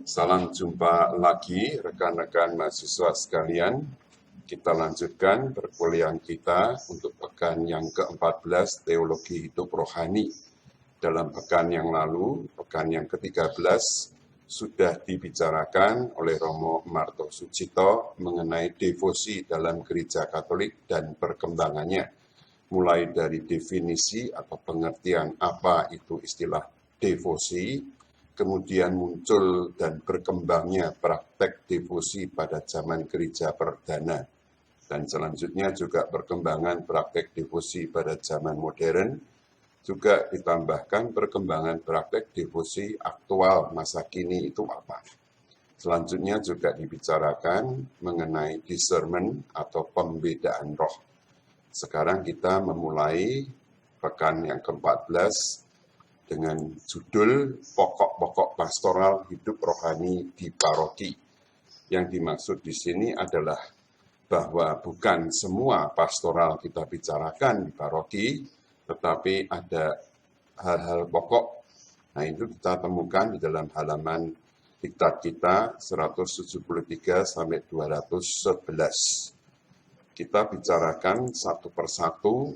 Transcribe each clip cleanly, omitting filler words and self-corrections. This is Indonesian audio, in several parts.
Salam jumpa lagi rekan-rekan mahasiswa sekalian. Kita lanjutkan perkuliahan kita untuk pekan yang ke-14 Teologi Hidup Rohani. Dalam pekan yang lalu, pekan yang ke-13, sudah dibicarakan oleh Romo Marto Sucito mengenai devosi dalam gereja Katolik dan perkembangannya. Mulai dari definisi atau pengertian apa itu istilah devosi, kemudian muncul dan berkembangnya praktek devosi pada zaman gereja perdana. Dan selanjutnya juga perkembangan praktek devosi pada zaman modern, juga ditambahkan perkembangan praktek devosi aktual masa kini itu apa. Selanjutnya juga dibicarakan mengenai discernment atau pembedaan roh. Sekarang kita memulai pekan yang ke-14 dengan judul pokok-pokok pastoral hidup rohani di paroki. Yang dimaksud di sini adalah bahwa bukan semua pastoral kita bicarakan di paroki, tetapi ada hal-hal pokok. Nah, itu kita temukan di dalam halaman diktat kita 173 sampai 211. Kita bicarakan satu persatu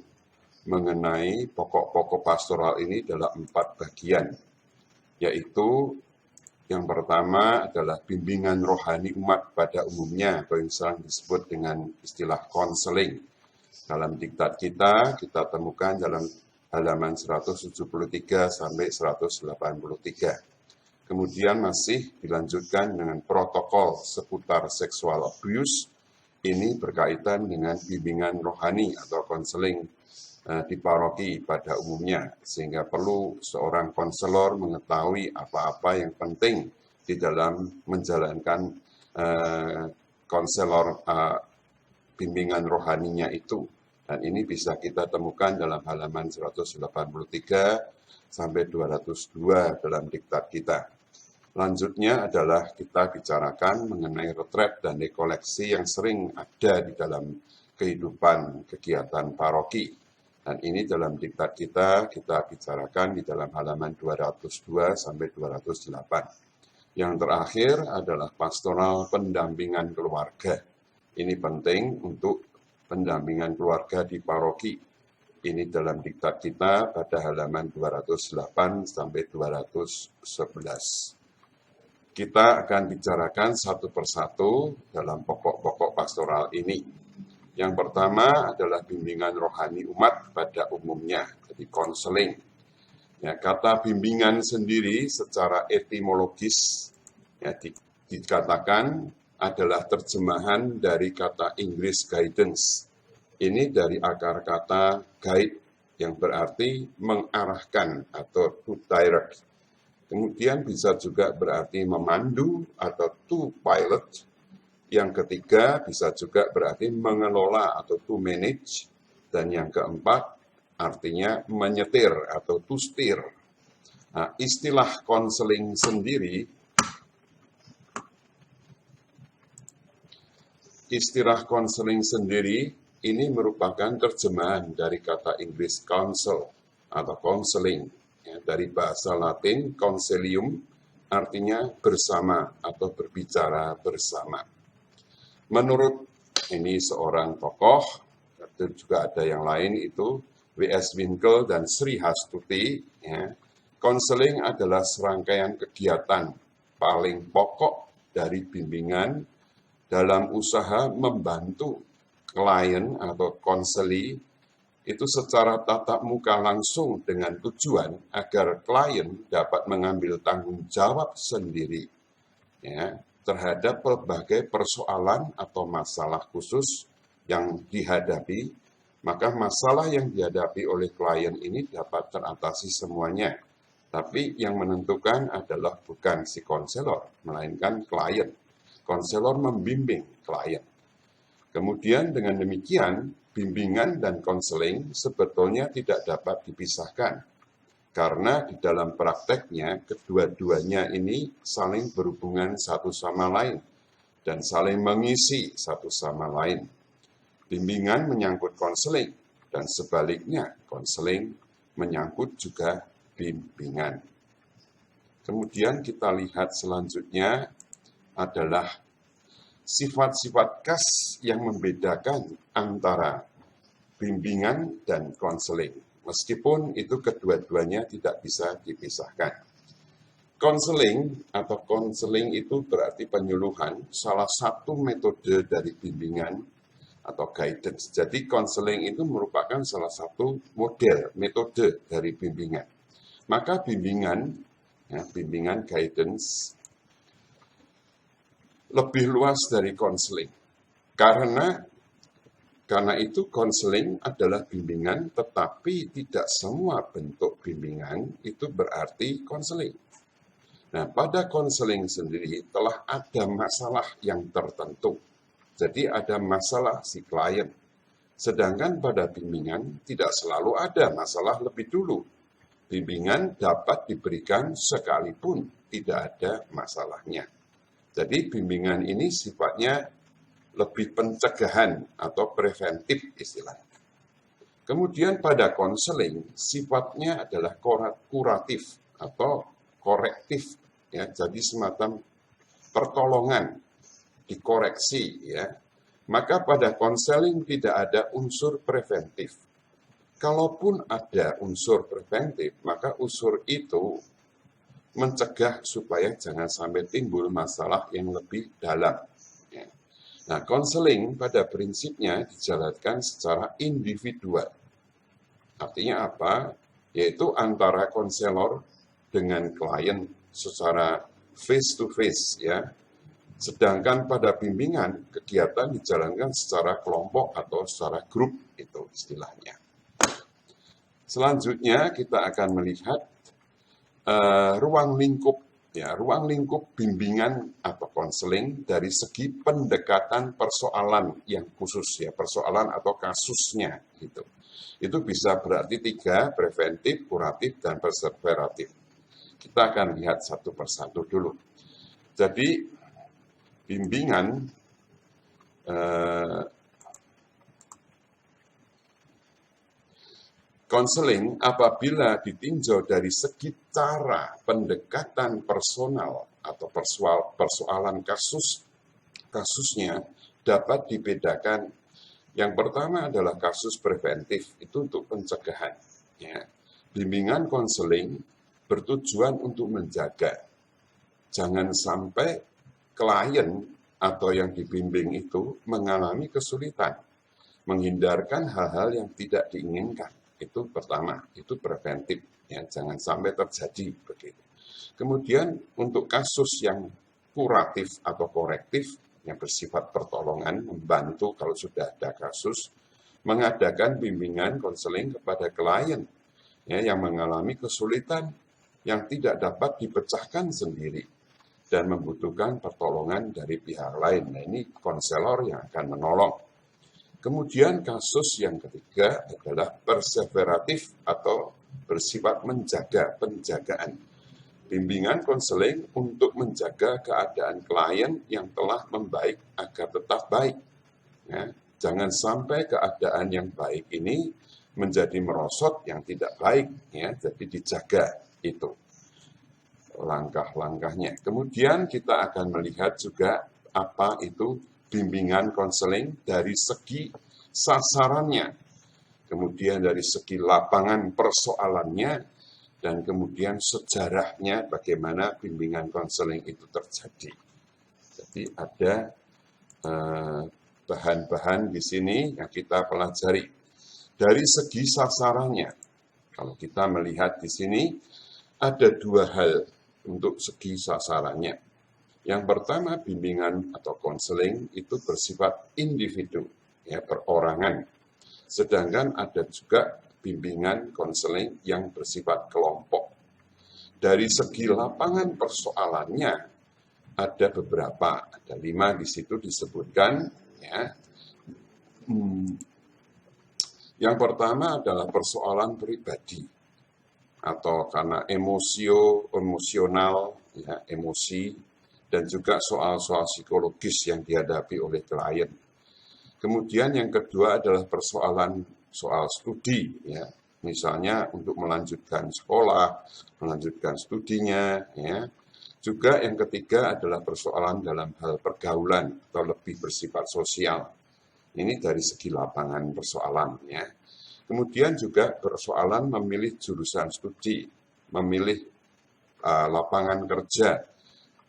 mengenai pokok-pokok pastoral ini dalam 4 bagian, yaitu yang pertama adalah bimbingan rohani umat pada umumnya, atau yang sering disebut dengan istilah konseling. Dalam diktat kita temukan dalam halaman 173 sampai 183. Kemudian masih dilanjutkan dengan protokol seputar seksual abuse. Ini berkaitan dengan bimbingan rohani atau konseling di paroki pada umumnya, sehingga perlu seorang konselor mengetahui apa-apa yang penting di dalam menjalankan konselor bimbingan rohaninya itu. Dan ini bisa kita temukan dalam halaman 183 sampai 202 dalam diktat kita. Lanjutnya adalah kita bicarakan mengenai retret dan rekoleksi yang sering ada di dalam kehidupan kegiatan paroki. Dan ini dalam diktat kita bicarakan di dalam halaman 202 sampai 208. Yang terakhir adalah pastoral pendampingan keluarga. Ini penting untuk pendampingan keluarga di paroki. Ini dalam diktat kita pada halaman 208 sampai 211. Kita akan bicarakan satu persatu dalam pokok-pokok pastoral ini. Yang pertama adalah bimbingan rohani umat pada umumnya, jadi konseling. Ya, kata bimbingan sendiri secara etimologis ya, dikatakan adalah terjemahan dari kata Inggris guidance. Ini dari akar kata guide yang berarti mengarahkan atau to direct. Kemudian bisa juga berarti memandu atau to pilot. Yang ketiga bisa juga berarti mengelola atau to manage. Dan yang keempat artinya menyetir atau to steer. Nah, istilah konseling sendiri ini merupakan terjemahan dari kata Inggris counsel atau counseling. Ya, dari bahasa Latin consilium artinya bersama atau berbicara bersama. Menurut ini seorang tokoh, juga ada yang lain itu, W.S. Winkel dan Sri Hastuti, ya, konseling adalah serangkaian kegiatan paling pokok dari bimbingan dalam usaha membantu klien atau konseli itu secara tatap muka langsung dengan tujuan agar klien dapat mengambil tanggung jawab sendiri ya, terhadap berbagai persoalan atau masalah khusus yang dihadapi, maka masalah yang dihadapi oleh klien ini dapat teratasi semuanya. Tapi yang menentukan adalah bukan si konselor, melainkan klien. Konselor membimbing klien. Kemudian dengan demikian, bimbingan dan konseling sebetulnya tidak dapat dipisahkan. Karena di dalam prakteknya, kedua-duanya ini saling berhubungan satu sama lain dan saling mengisi satu sama lain. Bimbingan menyangkut konseling dan sebaliknya konseling menyangkut juga bimbingan. Kemudian kita lihat selanjutnya adalah sifat-sifat khas yang membedakan antara bimbingan dan konseling. Meskipun itu kedua-duanya tidak bisa dipisahkan. Konseling atau konseling itu berarti penyuluhan, salah satu metode dari bimbingan atau guidance. Jadi konseling itu merupakan salah satu model, metode dari bimbingan. Maka bimbingan, bimbingan guidance lebih luas dari konseling. Karena itu konseling adalah bimbingan, tetapi tidak semua bentuk bimbingan itu berarti konseling. Nah, pada konseling sendiri telah ada masalah yang tertentu. Jadi ada masalah si klien. Sedangkan pada bimbingan tidak selalu ada masalah lebih dulu. Bimbingan dapat diberikan sekalipun tidak ada masalahnya. Jadi bimbingan ini sifatnya lebih pencegahan atau preventif istilahnya. Kemudian pada konseling sifatnya adalah kuratif atau korektif, ya, jadi semacam pertolongan, dikoreksi, ya. Maka pada konseling tidak ada unsur preventif. Kalaupun ada unsur preventif, maka unsur itu mencegah supaya jangan sampai timbul masalah yang lebih dalam. Ya. Nah, konseling pada prinsipnya dijalankan secara individual. Artinya apa? Yaitu antara konselor dengan klien secara face to face, ya. Sedangkan pada bimbingan kegiatan dijalankan secara kelompok atau secara grup, itu istilahnya. Selanjutnya kita akan melihat ruang lingkup, ya, ruang lingkup bimbingan atau konseling dari segi pendekatan persoalan yang khusus, ya, persoalan atau kasusnya, gitu. Itu bisa berarti 3, preventif, kuratif, dan perseveratif. Kita akan lihat satu persatu dulu. Jadi, bimbingan konseling apabila ditinjau dari segi cara pendekatan personal atau persoalan kasusnya dapat dibedakan. Yang pertama adalah kasus preventif, itu untuk pencegahan. Ya. Bimbingan konseling bertujuan untuk menjaga. Jangan sampai klien atau yang dibimbing itu mengalami kesulitan, menghindarkan hal-hal yang tidak diinginkan. Itu pertama, itu preventif, ya, jangan sampai terjadi begitu. Kemudian untuk kasus yang kuratif atau korektif, yang bersifat pertolongan, membantu kalau sudah ada kasus, mengadakan bimbingan konseling kepada klien, ya, yang mengalami kesulitan yang tidak dapat dipecahkan sendiri dan membutuhkan pertolongan dari pihak lain. Nah, ini konselor yang akan menolong. Kemudian kasus yang ketiga adalah perseveratif atau bersifat menjaga, penjagaan. Bimbingan konseling untuk menjaga keadaan klien yang telah membaik agar tetap baik. Ya, jangan sampai keadaan yang baik ini menjadi merosot yang tidak baik. Ya, jadi dijaga itu langkah-langkahnya. Kemudian kita akan melihat juga apa itu bimbingan konseling dari segi sasarannya, kemudian dari segi lapangan persoalannya, dan kemudian sejarahnya bagaimana bimbingan konseling itu terjadi. Jadi ada bahan-bahan di sini yang kita pelajari. Dari segi sasarannya, kalau kita melihat di sini ada 2 hal untuk segi sasarannya. Yang pertama, bimbingan atau konseling itu bersifat individu, ya, perorangan. Sedangkan ada juga bimbingan konseling yang bersifat kelompok. Dari segi lapangan persoalannya ada beberapa, ada 5 di situ disebutkan, ya. Yang pertama adalah persoalan pribadi atau karena emosional, ya, emosi, dan juga soal-soal psikologis yang dihadapi oleh klien. Kemudian yang kedua adalah persoalan soal studi, ya, misalnya untuk melanjutkan sekolah, melanjutkan studinya, ya. Juga yang ketiga adalah persoalan dalam hal pergaulan atau lebih bersifat sosial. Ini dari segi lapangan persoalan, ya. Kemudian juga persoalan memilih jurusan studi, memilih lapangan kerja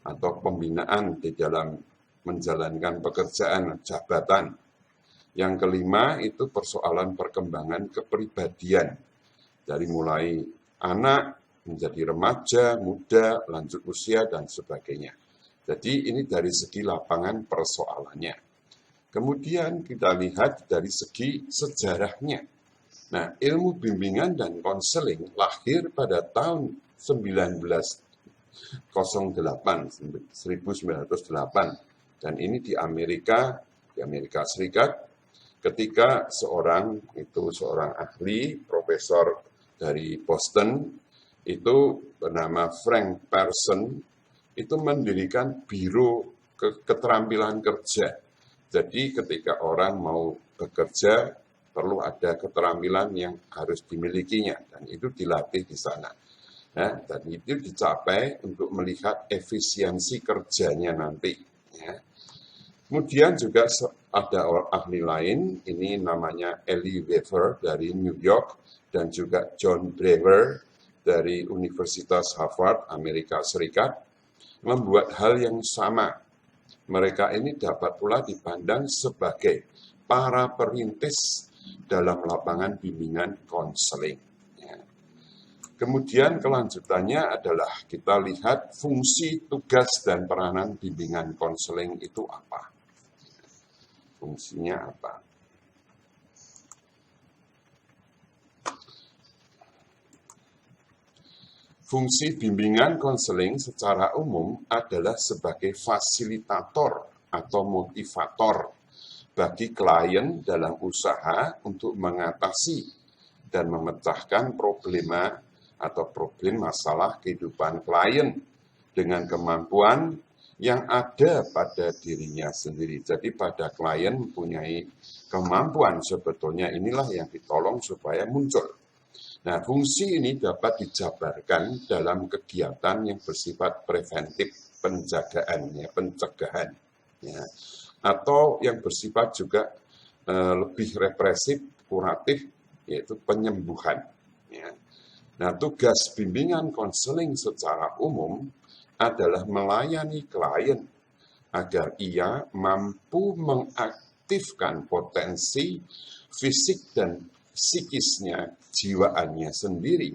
atau pembinaan di dalam menjalankan pekerjaan jabatan. Yang kelima itu persoalan perkembangan kepribadian, dari mulai anak menjadi remaja, muda, lanjut usia, dan sebagainya. Jadi ini dari segi lapangan persoalannya. Kemudian kita lihat dari segi sejarahnya. Nah, ilmu bimbingan dan konseling lahir pada tahun 1908, dan ini di Amerika Serikat, ketika seorang ahli, profesor dari Boston, itu bernama Frank Pearson, itu mendirikan biro keterampilan kerja. Jadi ketika orang mau bekerja, perlu ada keterampilan yang harus dimilikinya, dan itu dilatih di sana. Nah, dan itu dicapai untuk melihat efisiensi kerjanya nanti. Ya. Kemudian juga ada ahli lain, ini namanya Eli Weaver dari New York, dan juga John Brewer dari Universitas Harvard, Amerika Serikat, membuat hal yang sama. Mereka ini dapat pula dipandang sebagai para perintis dalam lapangan bimbingan konseling. Ya. Kemudian kelanjutannya adalah kita lihat fungsi, tugas, dan peranan bimbingan konseling itu apa. Fungsinya apa? Fungsi bimbingan konseling secara umum adalah sebagai fasilitator atau motivator bagi klien dalam usaha untuk mengatasi dan memecahkan problema atau problem masalah kehidupan klien dengan kemampuan yang ada pada dirinya sendiri. Jadi pada klien mempunyai kemampuan, sebetulnya inilah yang ditolong supaya muncul. Nah, fungsi ini dapat dijabarkan dalam kegiatan yang bersifat preventif, penjagaan, ya, pencegahan, ya, atau yang bersifat juga lebih represif, kuratif, yaitu penyembuhan. Ya. Nah, tugas bimbingan konseling secara umum adalah melayani klien agar ia mampu mengaktifkan potensi fisik dan psikisnya, jiwaannya sendiri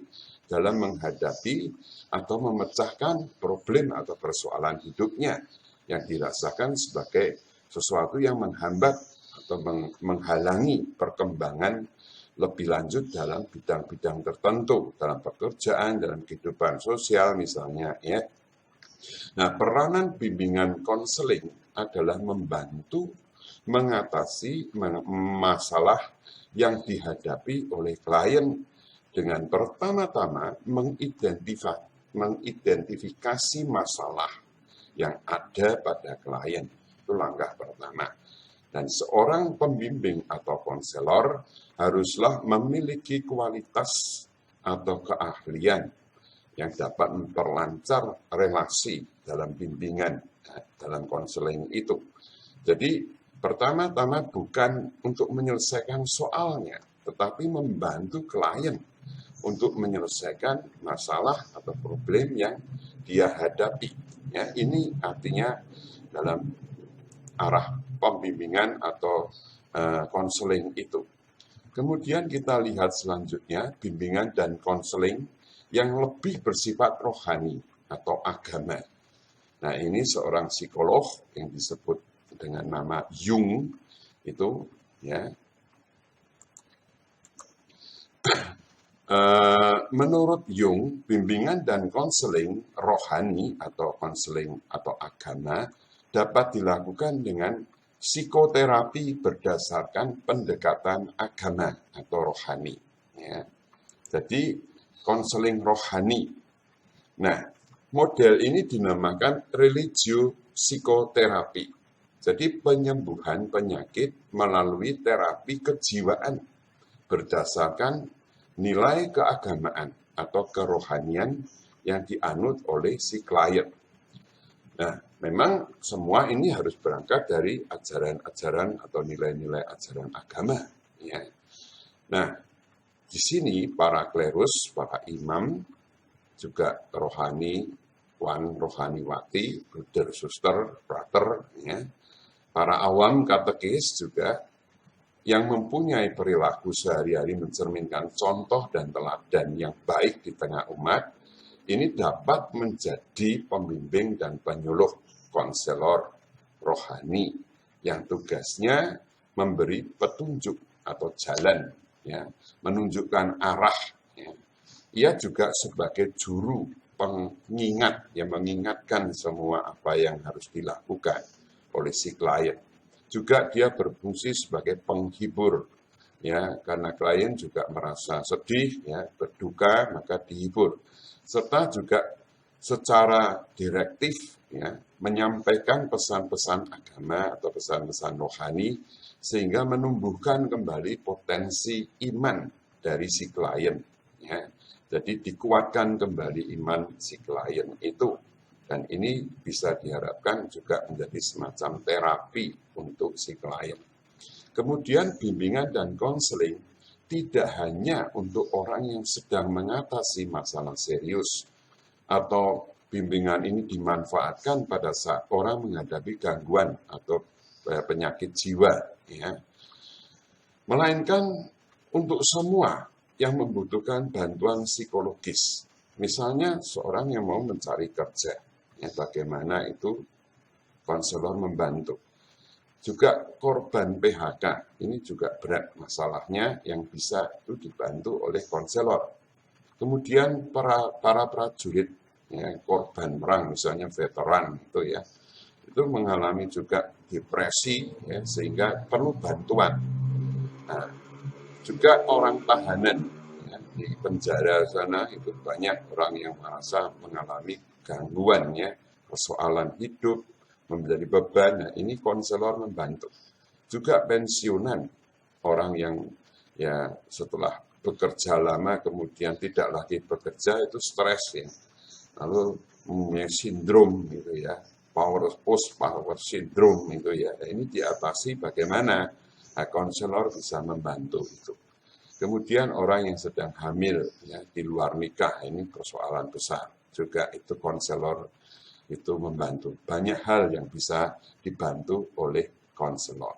dalam menghadapi atau memecahkan problem atau persoalan hidupnya yang dirasakan sebagai sesuatu yang menghambat atau menghalangi perkembangan lebih lanjut dalam bidang-bidang tertentu, dalam pekerjaan, dalam kehidupan sosial misalnya, ya. Nah, peranan bimbingan konseling adalah membantu mengatasi masalah yang dihadapi oleh klien dengan pertama-tama mengidentifikasi masalah yang ada pada klien. Itu langkah pertama. Dan seorang pembimbing atau konselor haruslah memiliki kualitas atau keahlian yang dapat memperlancar relasi dalam bimbingan, dalam konseling itu. Jadi, pertama-tama bukan untuk menyelesaikan soalnya, tetapi membantu klien untuk menyelesaikan masalah atau problem yang dia hadapi. Ya, ini artinya dalam arah pembimbingan atau konseling itu. Kemudian kita lihat selanjutnya bimbingan dan konseling yang lebih bersifat rohani atau agama. Nah, ini seorang psikolog yang disebut dengan nama Jung itu, ya. Menurut Jung, bimbingan dan konseling rohani atau konseling atau agama dapat dilakukan dengan psikoterapi berdasarkan pendekatan agama atau rohani. Ya. Jadi konseling rohani. Nah, model ini dinamakan religio psikoterapi. Jadi penyembuhan penyakit melalui terapi kejiwaan berdasarkan nilai keagamaan atau kerohanian yang dianut oleh si klien. Nah, memang semua ini harus berangkat dari ajaran-ajaran atau nilai-nilai ajaran agama. Ya. Nah, di sini para klerus, para imam, juga rohani, wan, rohaniwati, bruder, suster, brother, ya. Para awam katekis juga yang mempunyai perilaku sehari-hari mencerminkan contoh dan teladan yang baik di tengah umat, ini dapat menjadi pembimbing dan penyuluh konselor rohani yang tugasnya memberi petunjuk atau jalan, ya, menunjukkan arah. Ya. Ia juga sebagai juru pengingat yang mengingatkan semua apa yang harus dilakukan oleh si klien. Juga dia berfungsi sebagai penghibur, ya, karena klien juga merasa sedih, ya, berduka, maka dihibur. Serta juga secara direktif, ya, menyampaikan pesan-pesan agama atau pesan-pesan rohani sehingga menumbuhkan kembali potensi iman dari si klien. Ya. Jadi dikuatkan kembali iman si klien itu. Dan ini bisa diharapkan juga menjadi semacam terapi untuk si klien. Kemudian bimbingan dan konseling tidak hanya untuk orang yang sedang mengatasi masalah serius, atau bimbingan ini dimanfaatkan pada saat orang menghadapi gangguan atau penyakit jiwa, ya. Melainkan untuk semua yang membutuhkan bantuan psikologis. Misalnya seorang yang mau mencari kerja, ya, bagaimana itu konselor membantu. Juga korban PHK, ini juga berat masalahnya yang bisa itu dibantu oleh konselor. Kemudian para prajurit, ya, korban perang, misalnya veteran itu, ya, itu mengalami juga depresi, ya, sehingga perlu bantuan. Nah, juga orang tahanan, ya, di penjara sana itu banyak orang yang merasa mengalami gangguan, ya, persoalan hidup, menjadi beban. Nah, ini konselor membantu. Juga pensiunan, orang yang, ya, setelah bekerja lama kemudian tidak lagi bekerja itu stres, ya. Lalu mempunyai sindrom gitu, ya, post power syndrome itu, ya. Nah, ini diatasi bagaimana? Nah, konselor bisa membantu itu. Kemudian orang yang sedang hamil, ya, di luar nikah, ini persoalan besar. Juga itu konselor itu membantu. Banyak hal yang bisa dibantu oleh konselor.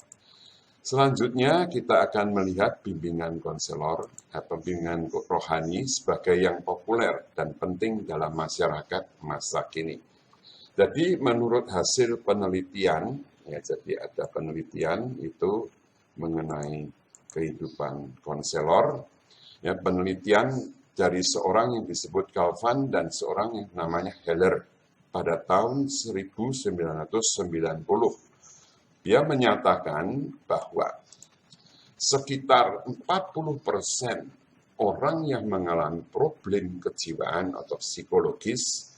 Selanjutnya kita akan melihat bimbingan konselor, bimbingan rohani sebagai yang populer dan penting dalam masyarakat masa kini. Jadi menurut hasil penelitian, ya, jadi ada penelitian itu mengenai kehidupan konselor, ya, penelitian dari seorang yang disebut Calvan dan seorang yang namanya Heller pada tahun 1990. Dia menyatakan bahwa sekitar 40% orang yang mengalami problem kejiwaan atau psikologis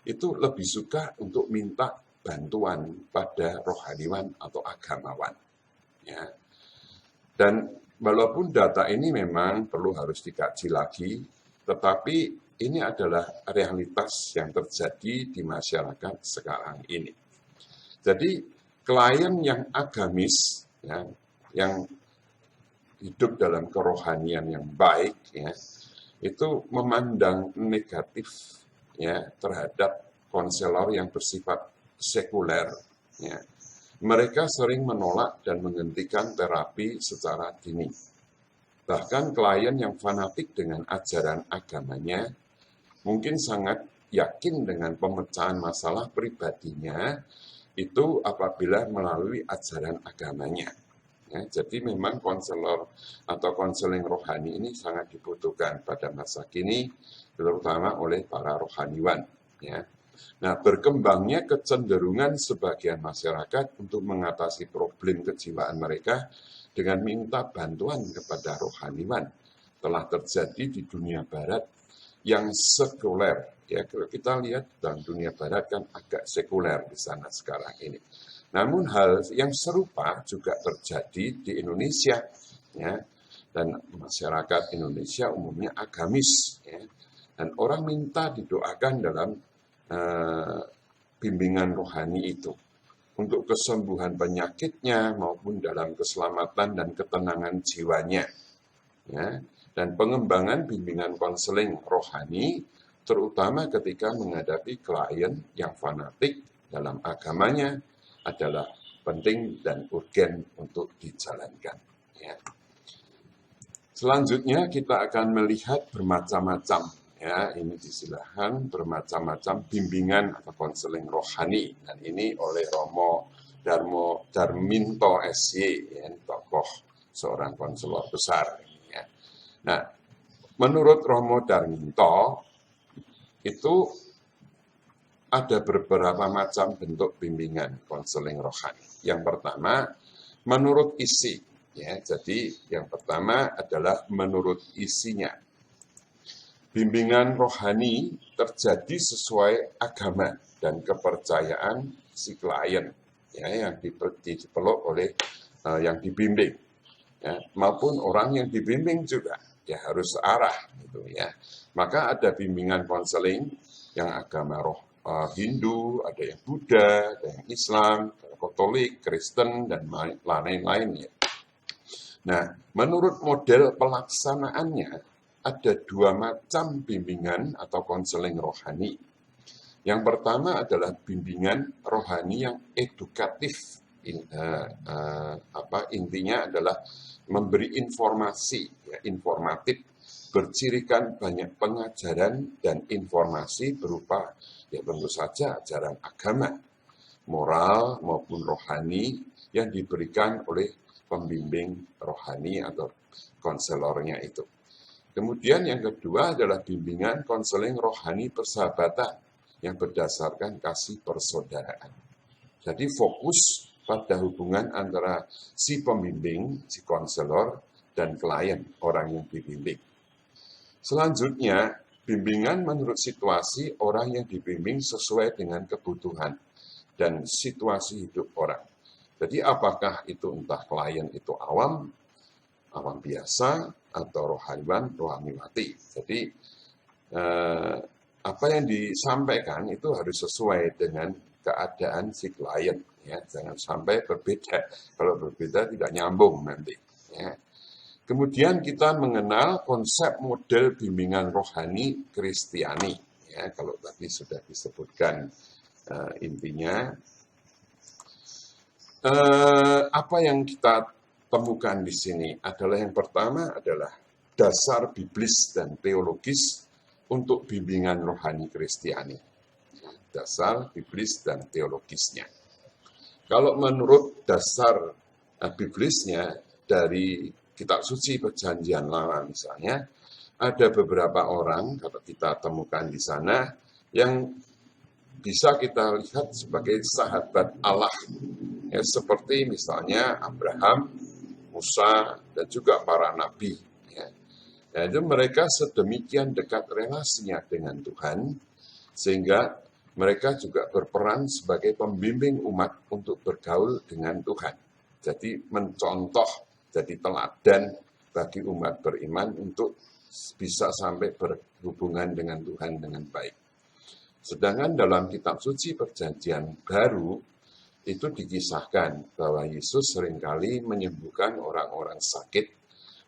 itu lebih suka untuk minta bantuan pada rohaniwan atau agamawan. Ya. Dan walaupun data ini memang perlu harus dikaji lagi, tetapi ini adalah realitas yang terjadi di masyarakat sekarang ini. Jadi klien yang agamis, ya, yang hidup dalam kerohanian yang baik, ya, itu memandang negatif, ya, terhadap konselor yang bersifat sekuler. Ya. Mereka sering menolak dan menghentikan terapi secara dini. Bahkan klien yang fanatik dengan ajaran agamanya mungkin sangat yakin dengan pemecahan masalah pribadinya itu apabila melalui ajaran agamanya. Ya, jadi memang konselor atau konseling rohani ini sangat dibutuhkan pada masa kini, terutama oleh para rohaniwan. Ya. Nah, berkembangnya kecenderungan sebagian masyarakat untuk mengatasi problem kejiwaan mereka dengan minta bantuan kepada rohaniwan telah terjadi di dunia barat yang sekuler. Ya, kalau kita lihat dalam dunia barat kan agak sekuler di sana sekarang ini. Namun hal yang serupa juga terjadi di Indonesia. Ya. Dan masyarakat Indonesia umumnya agamis, ya. Dan orang minta didoakan dalam bimbingan rohani itu untuk kesembuhan penyakitnya maupun dalam keselamatan dan ketenangan jiwanya, ya. Dan pengembangan bimbingan konseling rohani terutama ketika menghadapi klien yang fanatik dalam agamanya adalah penting dan urgen untuk dijalankan, ya. Selanjutnya kita akan melihat bermacam-macam, ya, ini disilahkan bermacam-macam bimbingan atau konseling rohani. Dan ini oleh Romo Darminto SY, ya, tokoh seorang konselor besar. Ya. Nah, menurut Romo Darminto itu ada beberapa macam bentuk bimbingan konseling rohani. Yang pertama, menurut isi. Ya, jadi yang pertama adalah menurut isinya. Bimbingan rohani terjadi sesuai agama dan kepercayaan si klien, ya, yang dipeluk oleh yang dibimbing, ya, maupun orang yang dibimbing juga, ya, harus searah, gitu, ya. Maka ada bimbingan konseling yang agama Hindu, ada yang Buddha, ada yang Islam, Katolik, Kristen, dan lain-lainnya. Nah, menurut model pelaksanaannya, ada dua macam bimbingan atau konseling rohani. Yang pertama adalah bimbingan rohani yang edukatif. Intinya adalah memberi informasi, ya, informatif, bercirikan banyak pengajaran dan informasi berupa, ya, tentu saja ajaran agama, moral maupun rohani yang diberikan oleh pembimbing rohani atau konselornya itu. Kemudian yang kedua adalah bimbingan konseling rohani persahabatan yang berdasarkan kasih persaudaraan. Jadi fokus pada hubungan antara si pembimbing, si konselor, dan klien, orang yang dibimbing. Selanjutnya, bimbingan menurut situasi orang yang dibimbing sesuai dengan kebutuhan dan situasi hidup orang. Jadi apakah itu entah klien itu awam biasa, atau rohaniwati. Jadi apa yang disampaikan itu harus sesuai dengan keadaan si klien, ya. Jangan sampai berbeda. Kalau berbeda tidak nyambung nanti, ya. Kemudian kita mengenal konsep model bimbingan rohani Kristiani, ya. Kalau tadi sudah disebutkan intinya. Apa yang kita temukan di sini adalah yang pertama adalah dasar biblis dan teologis untuk bimbingan rohani Kristiani. Dasar biblis dan teologisnya. Kalau menurut dasar biblisnya dari kitab suci Perjanjian Lama misalnya, ada beberapa orang, kalau kita temukan di sana, yang bisa kita lihat sebagai sahabat Allah. Ya, seperti misalnya Abraham, Musa, dan juga para nabi. Ya. Nah, itu mereka sedemikian dekat relasinya dengan Tuhan, sehingga mereka juga berperan sebagai pembimbing umat untuk bergaul dengan Tuhan. Jadi mencontoh, jadi teladan bagi umat beriman untuk bisa sampai berhubungan dengan Tuhan dengan baik. Sedangkan dalam kitab suci Perjanjian Baru, itu dikisahkan bahwa Yesus seringkali menyembuhkan orang-orang sakit,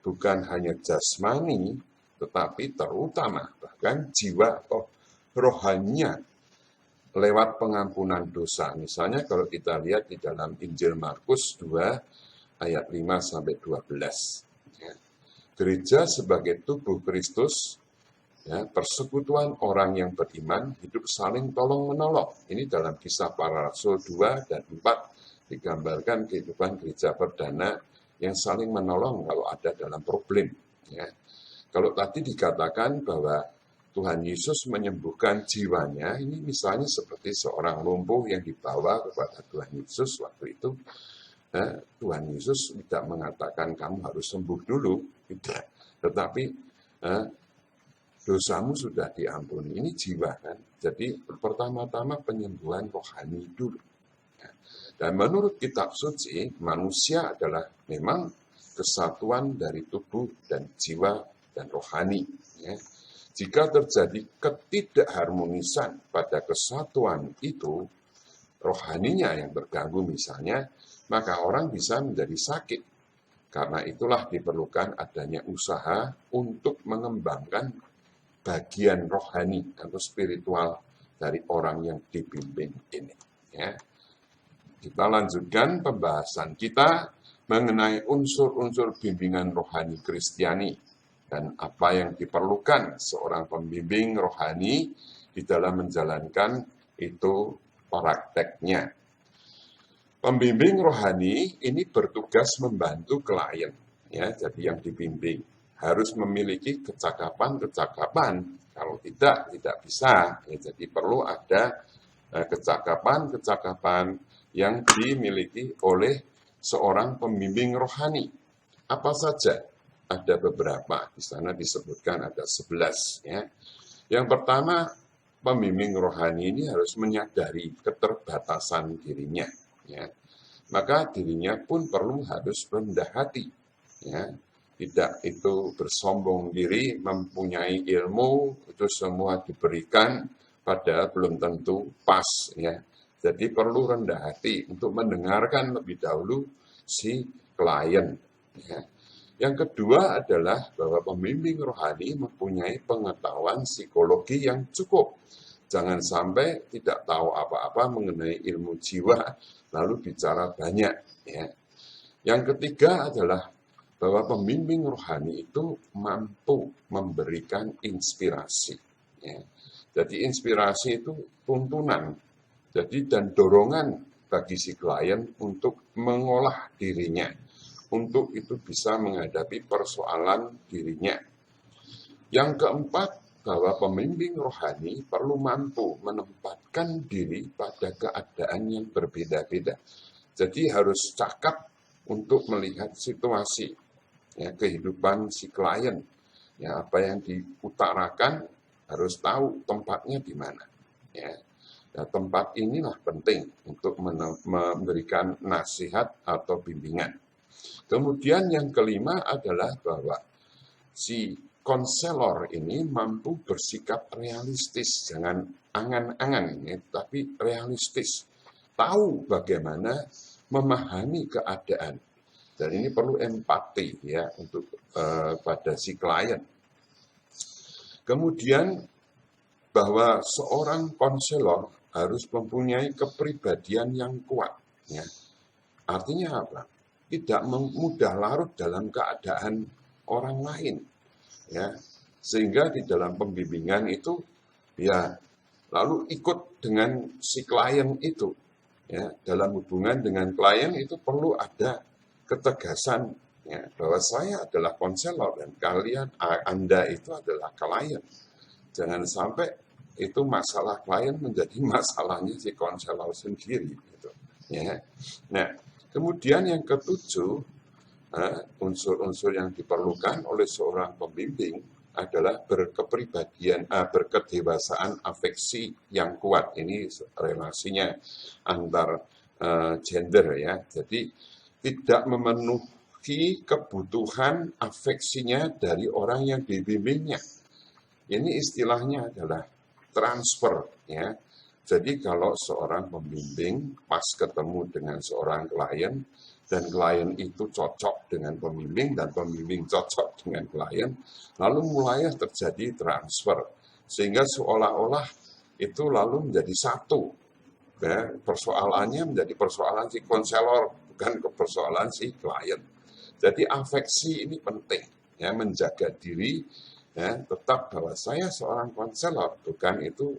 bukan hanya jasmani, tetapi terutama bahkan jiwa atau rohaninya lewat pengampunan dosa. Misalnya kalau kita lihat di dalam Injil Markus 2 ayat 5-12. Ya. Gereja sebagai tubuh Kristus, ya, persekutuan orang yang beriman hidup saling tolong-menolong. Ini dalam Kisah Para Rasul 2 dan 4 digambarkan kehidupan gereja perdana yang saling menolong kalau ada dalam problem. Ya. Kalau tadi dikatakan bahwa Tuhan Yesus menyembuhkan jiwanya, ini misalnya seperti seorang lumpuh yang dibawa kepada Tuhan Yesus waktu itu. Tuhan Yesus tidak mengatakan kamu harus sembuh dulu, tidak. Tetapi dosamu sudah diampuni. Ini jiwa, kan. Jadi pertama-tama penyembuhan rohani dulu. Dan menurut kitab suci, manusia adalah memang kesatuan dari tubuh dan jiwa dan rohani. Ya. Jika terjadi ketidakharmonisan pada kesatuan itu, rohaninya yang terganggu misalnya, maka orang bisa menjadi sakit. Karena itulah diperlukan adanya usaha untuk mengembangkan bagian rohani atau spiritual dari orang yang dibimbing ini. Ya. Kita lanjutkan pembahasan kita mengenai unsur-unsur bimbingan rohani Kristiani dan apa yang diperlukan seorang pembimbing rohani di dalam menjalankan itu prakteknya. Pembimbing rohani ini bertugas membantu klien, ya, jadi yang dibimbing harus memiliki kecakapan-kecakapan. Kalau tidak bisa. Ya, jadi perlu ada kecakapan-kecakapan yang dimiliki oleh seorang pembimbing rohani. Apa saja? Ada beberapa. Di sana disebutkan ada 11. Ya. Yang pertama, pembimbing rohani ini harus menyadari keterbatasan dirinya. Ya. Maka dirinya pun harus rendah hati. Ya. Tidak itu bersombong diri, mempunyai ilmu, itu semua diberikan, padahal belum tentu pas. Ya. Jadi perlu rendah hati untuk mendengarkan lebih dahulu si klien. Ya. Yang kedua adalah bahwa pembimbing rohani mempunyai pengetahuan psikologi yang cukup. Jangan sampai tidak tahu apa-apa mengenai ilmu jiwa, lalu bicara banyak. Ya. Yang ketiga adalah bahwa pembimbing rohani itu mampu memberikan inspirasi. Ya. Jadi inspirasi itu tuntunan, jadi dan dorongan bagi si klien untuk mengolah dirinya, untuk itu bisa menghadapi persoalan dirinya. Yang keempat, bahwa pembimbing rohani perlu mampu menempatkan diri pada keadaan yang berbeda-beda. Jadi harus cakap untuk melihat situasi, ya, kehidupan si klien. Ya, apa yang diutarakan harus tahu tempatnya di mana. Ya. Nah, tempat inilah penting untuk memberikan nasihat atau bimbingan. Kemudian yang kelima adalah bahwa si konselor ini mampu bersikap realistis, jangan angan-angan, ya, tapi realistis. Tahu bagaimana memahami keadaan. Dan ini perlu empati ya untuk pada si klien. Kemudian bahwa seorang konselor harus mempunyai kepribadian yang kuat. Ya. Artinya apa? Tidak mudah larut dalam keadaan orang lain. Ya. Sehingga di dalam pembimbingan itu, ya, lalu ikut dengan si klien itu. Ya. Dalam hubungan dengan klien itu perlu ada ketegasan, ya, bahwa saya adalah konselor dan Anda itu adalah klien. Jangan sampai itu masalah klien menjadi masalahnya si konselor sendiri. Gitu. Ya. Nah, kemudian yang ketujuh, unsur-unsur yang diperlukan oleh seorang pembimbing adalah berkepribadian, berkedewasaan afeksi yang kuat. Ini relasinya antar gender ya. Jadi tidak memenuhi kebutuhan afeksinya dari orang yang dibimbingnya. Ini istilahnya adalah transfer, ya. Jadi kalau seorang pembimbing pas ketemu dengan seorang klien dan klien itu cocok dengan pembimbing dan pembimbing cocok dengan klien, lalu mulai terjadi transfer sehingga seolah-olah itu lalu menjadi satu. Ya, persoalannya menjadi persoalan si konselor bukan persoalan si klien. Jadi afeksi ini penting, ya, menjaga diri. Ya, tetap bahwa saya seorang konselor, bukan itu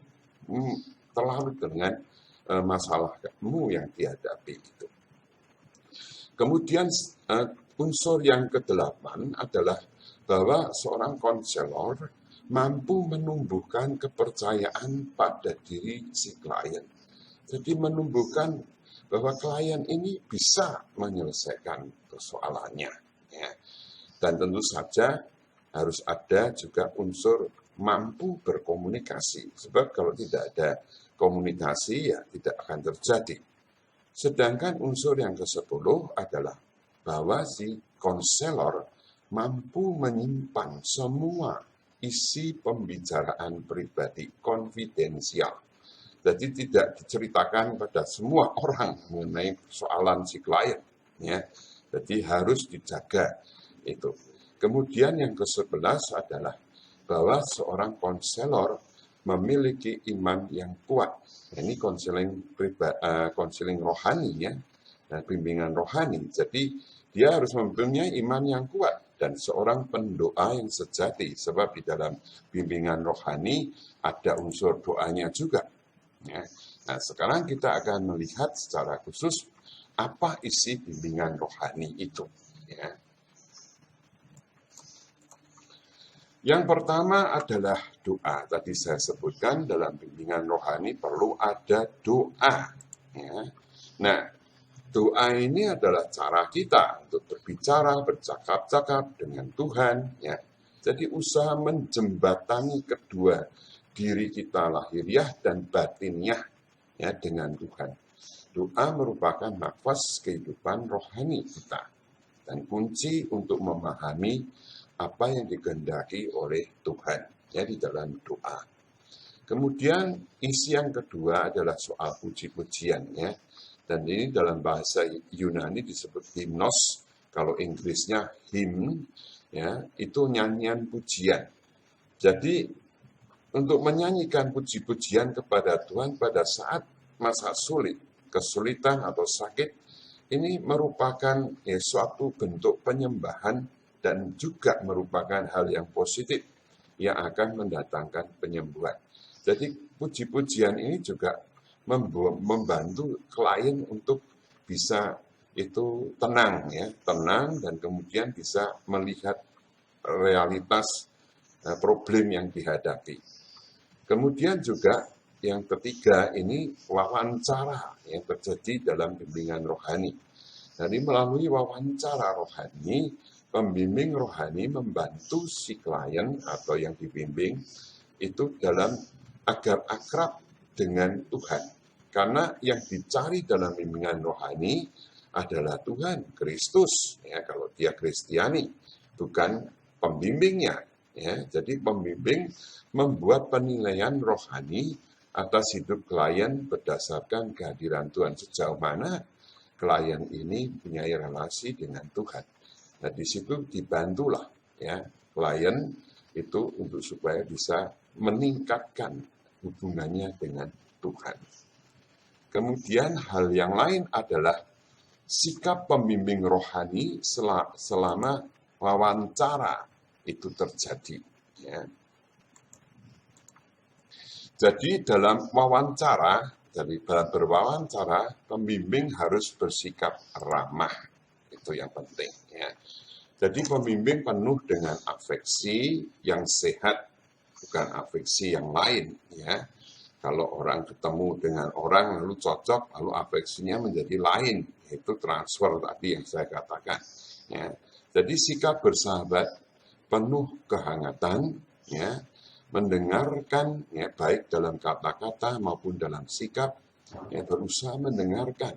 terlalu dengan masalah kamu yang dihadapi itu. Kemudian unsur yang ke-8 adalah bahwa seorang konselor mampu menumbuhkan kepercayaan pada diri si klien. Jadi menumbuhkan bahwa klien ini bisa menyelesaikan persoalannya. Ya. Dan tentu saja harus ada juga unsur mampu berkomunikasi. Sebab kalau tidak ada komunikasi, ya tidak akan terjadi. Sedangkan unsur yang ke-10 adalah bahwa si konselor mampu menyimpan semua isi pembicaraan pribadi konfidensial. Jadi tidak diceritakan pada semua orang mengenai persoalan si klien, ya. Jadi harus dijaga itu. Kemudian yang ke-11 adalah bahwa seorang konselor memiliki iman yang kuat. Ini konseling rohani, ya, bimbingan rohani. Jadi dia harus mempunyai iman yang kuat dan seorang pendoa yang sejati, sebab di dalam bimbingan rohani ada unsur doanya juga. Ya. Nah, sekarang kita akan melihat secara khusus apa isi bimbingan rohani itu. Ya. Yang pertama adalah doa. Tadi saya sebutkan dalam bimbingan rohani perlu ada doa. Ya. Nah, doa ini adalah cara kita untuk berbicara, bercakap-cakap dengan Tuhan. Ya. Jadi usaha menjembatani kedua diri kita lahiriah dan batiniah, ya, dengan Tuhan. Doa merupakan nafas kehidupan rohani kita dan kunci untuk memahami apa yang dikehendaki oleh Tuhan, ya, di dalam doa. Kemudian isi yang kedua adalah soal puji-pujian, ya. Dan ini dalam bahasa Yunani disebut himnos, kalau Inggrisnya hymn, ya, itu nyanyian pujian. Jadi untuk menyanyikan puji-pujian kepada Tuhan pada saat masa sulit, kesulitan atau sakit, ini merupakan suatu bentuk penyembahan dan juga merupakan hal yang positif yang akan mendatangkan penyembuhan. Jadi puji-pujian ini juga membantu klien untuk bisa itu tenang, ya, tenang dan kemudian bisa melihat realitas problem yang dihadapi. Kemudian juga yang ketiga ini wawancara yang terjadi dalam bimbingan rohani. Jadi melalui wawancara rohani, pembimbing rohani membantu si klien atau yang dibimbing itu dalam agar akrab dengan Tuhan. Karena yang dicari dalam bimbingan rohani adalah Tuhan, Kristus, ya, kalau dia Kristiani, bukan pembimbingnya. Ya. Jadi pembimbing membuat penilaian rohani atas hidup klien berdasarkan kehadiran Tuhan. Sejauh mana klien ini punya relasi dengan Tuhan. Nah, di situ dibantulah, ya, klien itu untuk supaya bisa meningkatkan hubungannya dengan Tuhan. Kemudian hal yang lain adalah sikap pembimbing rohani selama wawancara itu terjadi. Ya. Jadi dalam berwawancara, pembimbing harus bersikap ramah. Itu yang penting. Ya. Jadi pembimbing penuh dengan afeksi yang sehat, bukan afeksi yang lain. Ya. Kalau orang ketemu dengan orang lalu cocok, lalu afeksinya menjadi lain. Itu transfer tadi yang saya katakan. Ya. Jadi sikap bersahabat penuh kehangatan, ya, mendengarkan, ya, baik dalam kata-kata maupun dalam sikap, ya, berusaha mendengarkan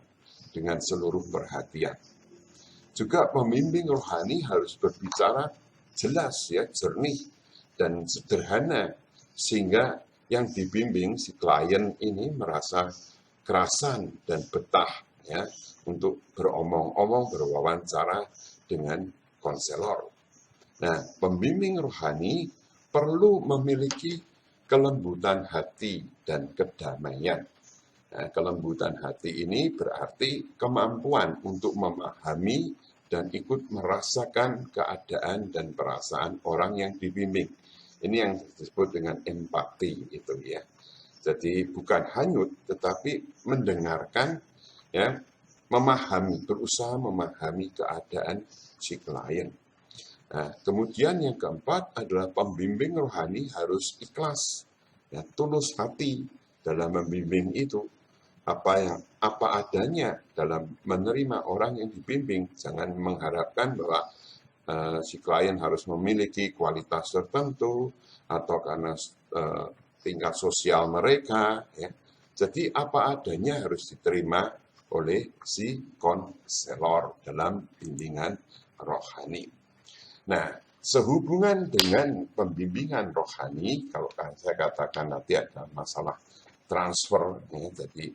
dengan seluruh perhatian. Juga pembimbing rohani harus berbicara jelas, ya, jernih dan sederhana sehingga yang dibimbing si klien ini merasa kerasan dan betah, ya, untuk beromong-omong, berwawancara dengan konselor. Nah, pembimbing rohani perlu memiliki kelembutan hati dan kedamaian. Nah, kelembutan hati ini berarti kemampuan untuk memahami dan ikut merasakan keadaan dan perasaan orang yang dibimbing. Ini yang disebut dengan empati itu, ya. Jadi bukan hanyut, tetapi mendengarkan, ya, memahami, berusaha memahami keadaan si klien. Nah, kemudian yang keempat adalah pembimbing rohani harus ikhlas, ya, tulus hati dalam membimbing itu. Apa adanya dalam menerima orang yang dibimbing. Jangan mengharapkan bahwa si klien harus memiliki kualitas tertentu atau karena tingkat sosial mereka. Ya. Jadi apa adanya harus diterima oleh si konselor dalam bimbingan rohani. Nah, sehubungan dengan pembimbingan rohani, kalau saya katakan nanti ada masalah transfer, ya, jadi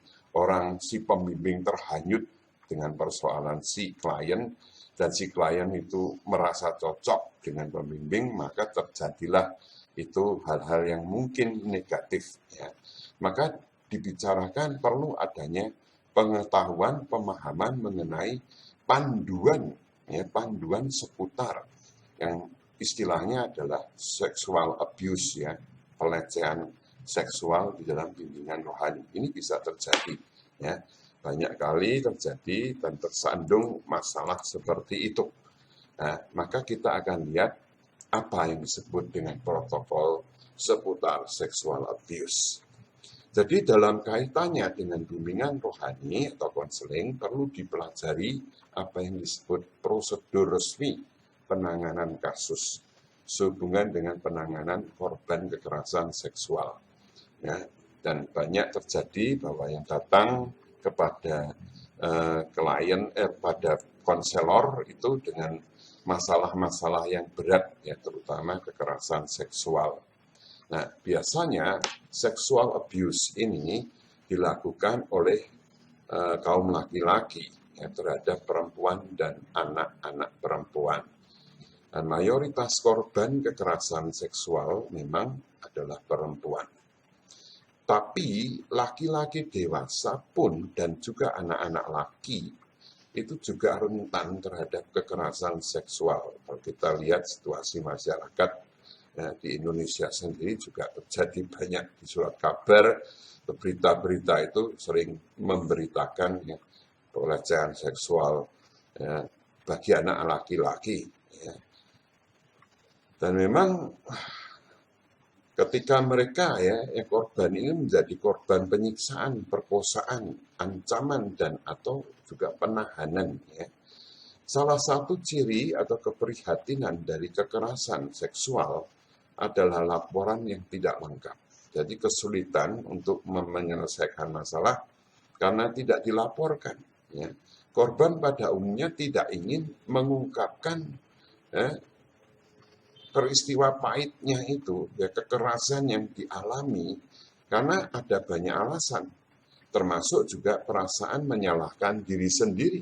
si pembimbing terhanyut dengan persoalan si klien, dan si klien itu merasa cocok dengan pembimbing, maka terjadilah itu hal-hal yang mungkin negatif. Ya. Maka dibicarakan perlu adanya pengetahuan, pemahaman mengenai panduan, ya, panduan seputar yang istilahnya adalah sexual abuse, ya, pelecehan seksual di dalam bimbingan rohani. Ini bisa terjadi, ya, banyak kali terjadi dan tersandung masalah seperti itu. Nah, maka kita akan lihat apa yang disebut dengan protokol seputar sexual abuse. Jadi dalam kaitannya dengan bimbingan rohani atau konseling perlu dipelajari apa yang disebut prosedur resmi penanganan kasus sehubungan dengan penanganan korban kekerasan seksual. Ya, dan banyak terjadi bahwa yang datang kepada pada konselor itu dengan masalah-masalah yang berat, ya, terutama kekerasan seksual. Nah, biasanya sexual abuse ini dilakukan oleh kaum laki-laki, ya, terhadap perempuan dan anak-anak perempuan. Dan mayoritas korban kekerasan seksual memang adalah perempuan. Tapi laki-laki dewasa pun dan juga anak-anak laki itu juga rentan terhadap kekerasan seksual. Kalau kita lihat situasi masyarakat, ya, di Indonesia sendiri juga terjadi banyak di surat kabar, berita-berita itu sering memberitakan, ya, pelecehan seksual, ya, bagi anak laki-laki. Ya. Dan memang ketika mereka, ya, korban ini menjadi korban penyiksaan, perkosaan, ancaman dan atau juga penahanan, ya. Salah satu ciri atau keprihatinan dari kekerasan seksual adalah laporan yang tidak lengkap. Jadi kesulitan untuk menyelesaikan masalah karena tidak dilaporkan. Ya. Korban pada umumnya tidak ingin mengungkapkan, ya, peristiwa pahitnya itu, ya, kekerasan yang dialami, karena ada banyak alasan, termasuk juga perasaan menyalahkan diri sendiri.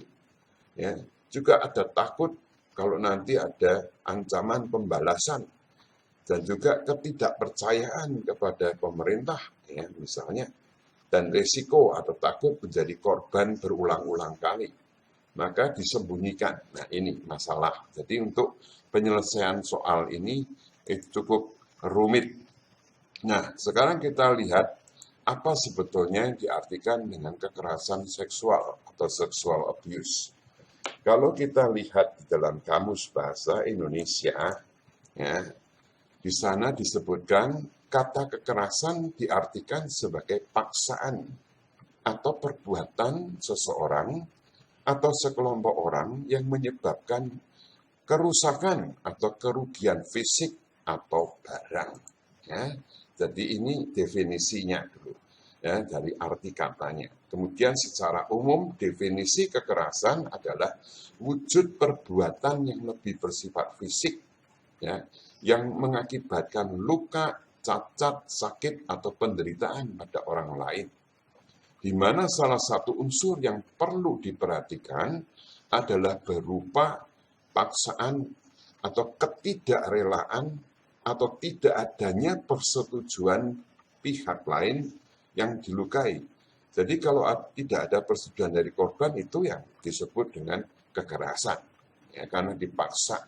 Ya. Juga ada takut kalau nanti ada ancaman pembalasan, dan juga ketidakpercayaan kepada pemerintah, ya, misalnya, dan risiko atau takut menjadi korban berulang-ulang kali, maka disembunyikan. Nah, ini masalah. Jadi untuk penyelesaian soal ini itu cukup rumit. Nah, sekarang kita lihat apa sebetulnya yang diartikan dengan kekerasan seksual atau sexual abuse. Kalau kita lihat di dalam Kamus Bahasa Indonesia, ya, di sana disebutkan kata kekerasan diartikan sebagai paksaan atau perbuatan seseorang atau sekelompok orang yang menyebabkan kerusakan atau kerugian fisik atau barang. Ya. Jadi ini definisinya dulu, ya, dari arti katanya. Kemudian secara umum definisi kekerasan adalah wujud perbuatan yang lebih bersifat fisik, ya, yang mengakibatkan luka, cacat, sakit, atau penderitaan pada orang lain. Di mana salah satu unsur yang perlu diperhatikan adalah berupa paksaan atau ketidakrelaan atau tidak adanya persetujuan pihak lain yang dilukai. Jadi kalau tidak ada persetujuan dari korban, itu yang disebut dengan kekerasan, ya, karena dipaksa.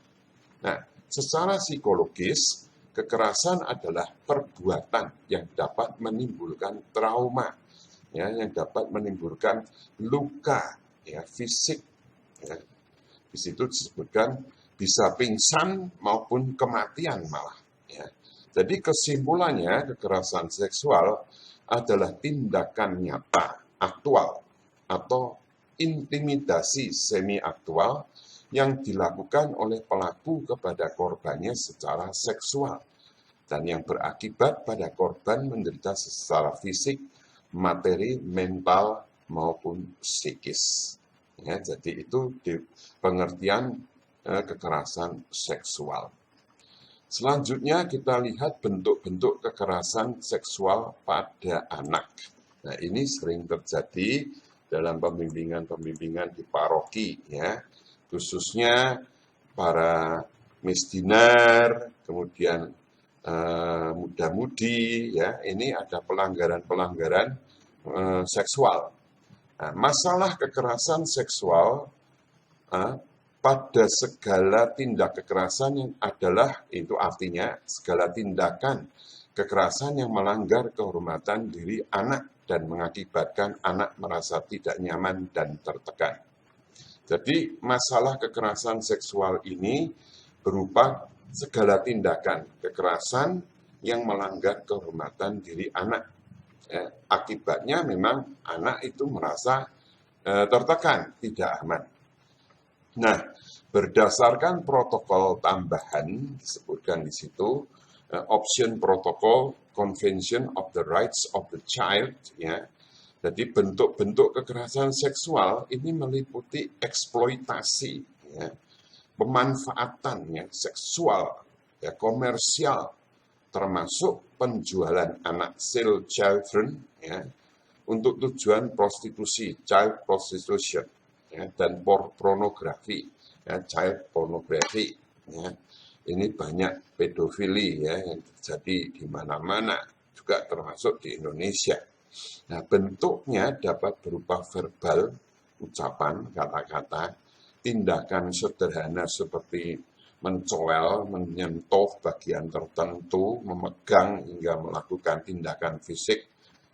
Nah, secara psikologis, kekerasan adalah perbuatan yang dapat menimbulkan trauma, ya, yang dapat menimbulkan luka, ya, fisik. Ya. Di situ disebutkan bisa pingsan maupun kematian malah. Ya. Jadi kesimpulannya kekerasan seksual adalah tindakan nyata, aktual, atau intimidasi semi-aktual yang dilakukan oleh pelaku kepada korbannya secara seksual dan yang berakibat pada korban menderita secara fisik, materi, mental, maupun psikis. Ya, jadi itu di pengertian kekerasan seksual. Selanjutnya kita lihat bentuk-bentuk kekerasan seksual pada anak. Nah, ini sering terjadi dalam pembimbingan-pembimbingan di paroki, ya, khususnya para misdinar, kemudian muda-mudi, ya, ini ada pelanggaran-pelanggaran seksual. Nah, masalah kekerasan seksual pada segala tindak kekerasan yang adalah, itu artinya segala tindakan kekerasan yang melanggar kehormatan diri anak dan mengakibatkan anak merasa tidak nyaman dan tertekan. Jadi masalah kekerasan seksual ini berupa segala tindakan kekerasan yang melanggar kehormatan diri anak. Akibatnya memang anak itu merasa tertekan, tidak aman. Nah, berdasarkan protokol tambahan disebutkan di situ, option protokol Convention of the Rights of the Child, ya. Jadi bentuk-bentuk kekerasan seksual ini meliputi eksploitasi, ya, pemanfaatan ya, seksual, ya, komersial, termasuk penjualan anak, sale children, ya, untuk tujuan prostitusi, child prostitution, ya, dan pornografi, ya, child pornography. Ya. Ini banyak pedofili, ya, yang terjadi di mana-mana, juga termasuk di Indonesia. Nah, bentuknya dapat berupa verbal, ucapan, kata-kata, tindakan sederhana seperti mencowel, menyentuh bagian tertentu, memegang hingga melakukan tindakan fisik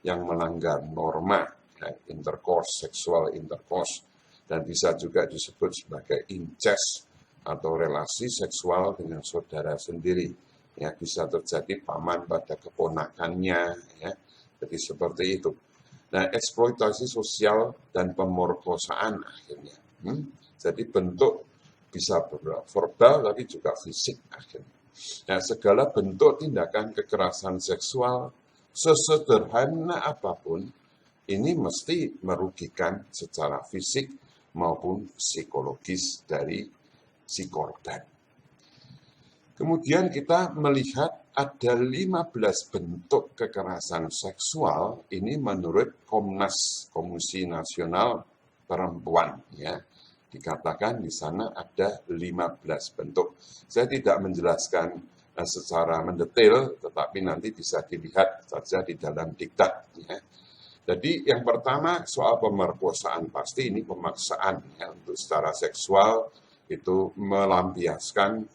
yang melanggar norma, ya, intercourse, seksual intercourse, dan bisa juga disebut sebagai incest atau relasi seksual dengan saudara sendiri. Ya, bisa terjadi paman pada keponakannya, ya. Jadi seperti itu. Nah, eksploitasi sosial dan pemerkosaan akhirnya. Jadi bentuk bisa verbal tapi juga fisik akhirnya. Nah, segala bentuk tindakan kekerasan seksual sesederhana apapun ini mesti merugikan secara fisik maupun psikologis dari si korban. Kemudian kita melihat ada 15 bentuk kekerasan seksual ini menurut Komnas, Komisi Nasional Perempuan, ya. Dikatakan di sana ada 15 bentuk. Saya tidak menjelaskan secara mendetail, tetapi nanti bisa dilihat saja di dalam diktat. Ya. Jadi yang pertama soal pemerkosaan, pasti ini pemaksaan, ya, untuk secara seksual itu melampiaskan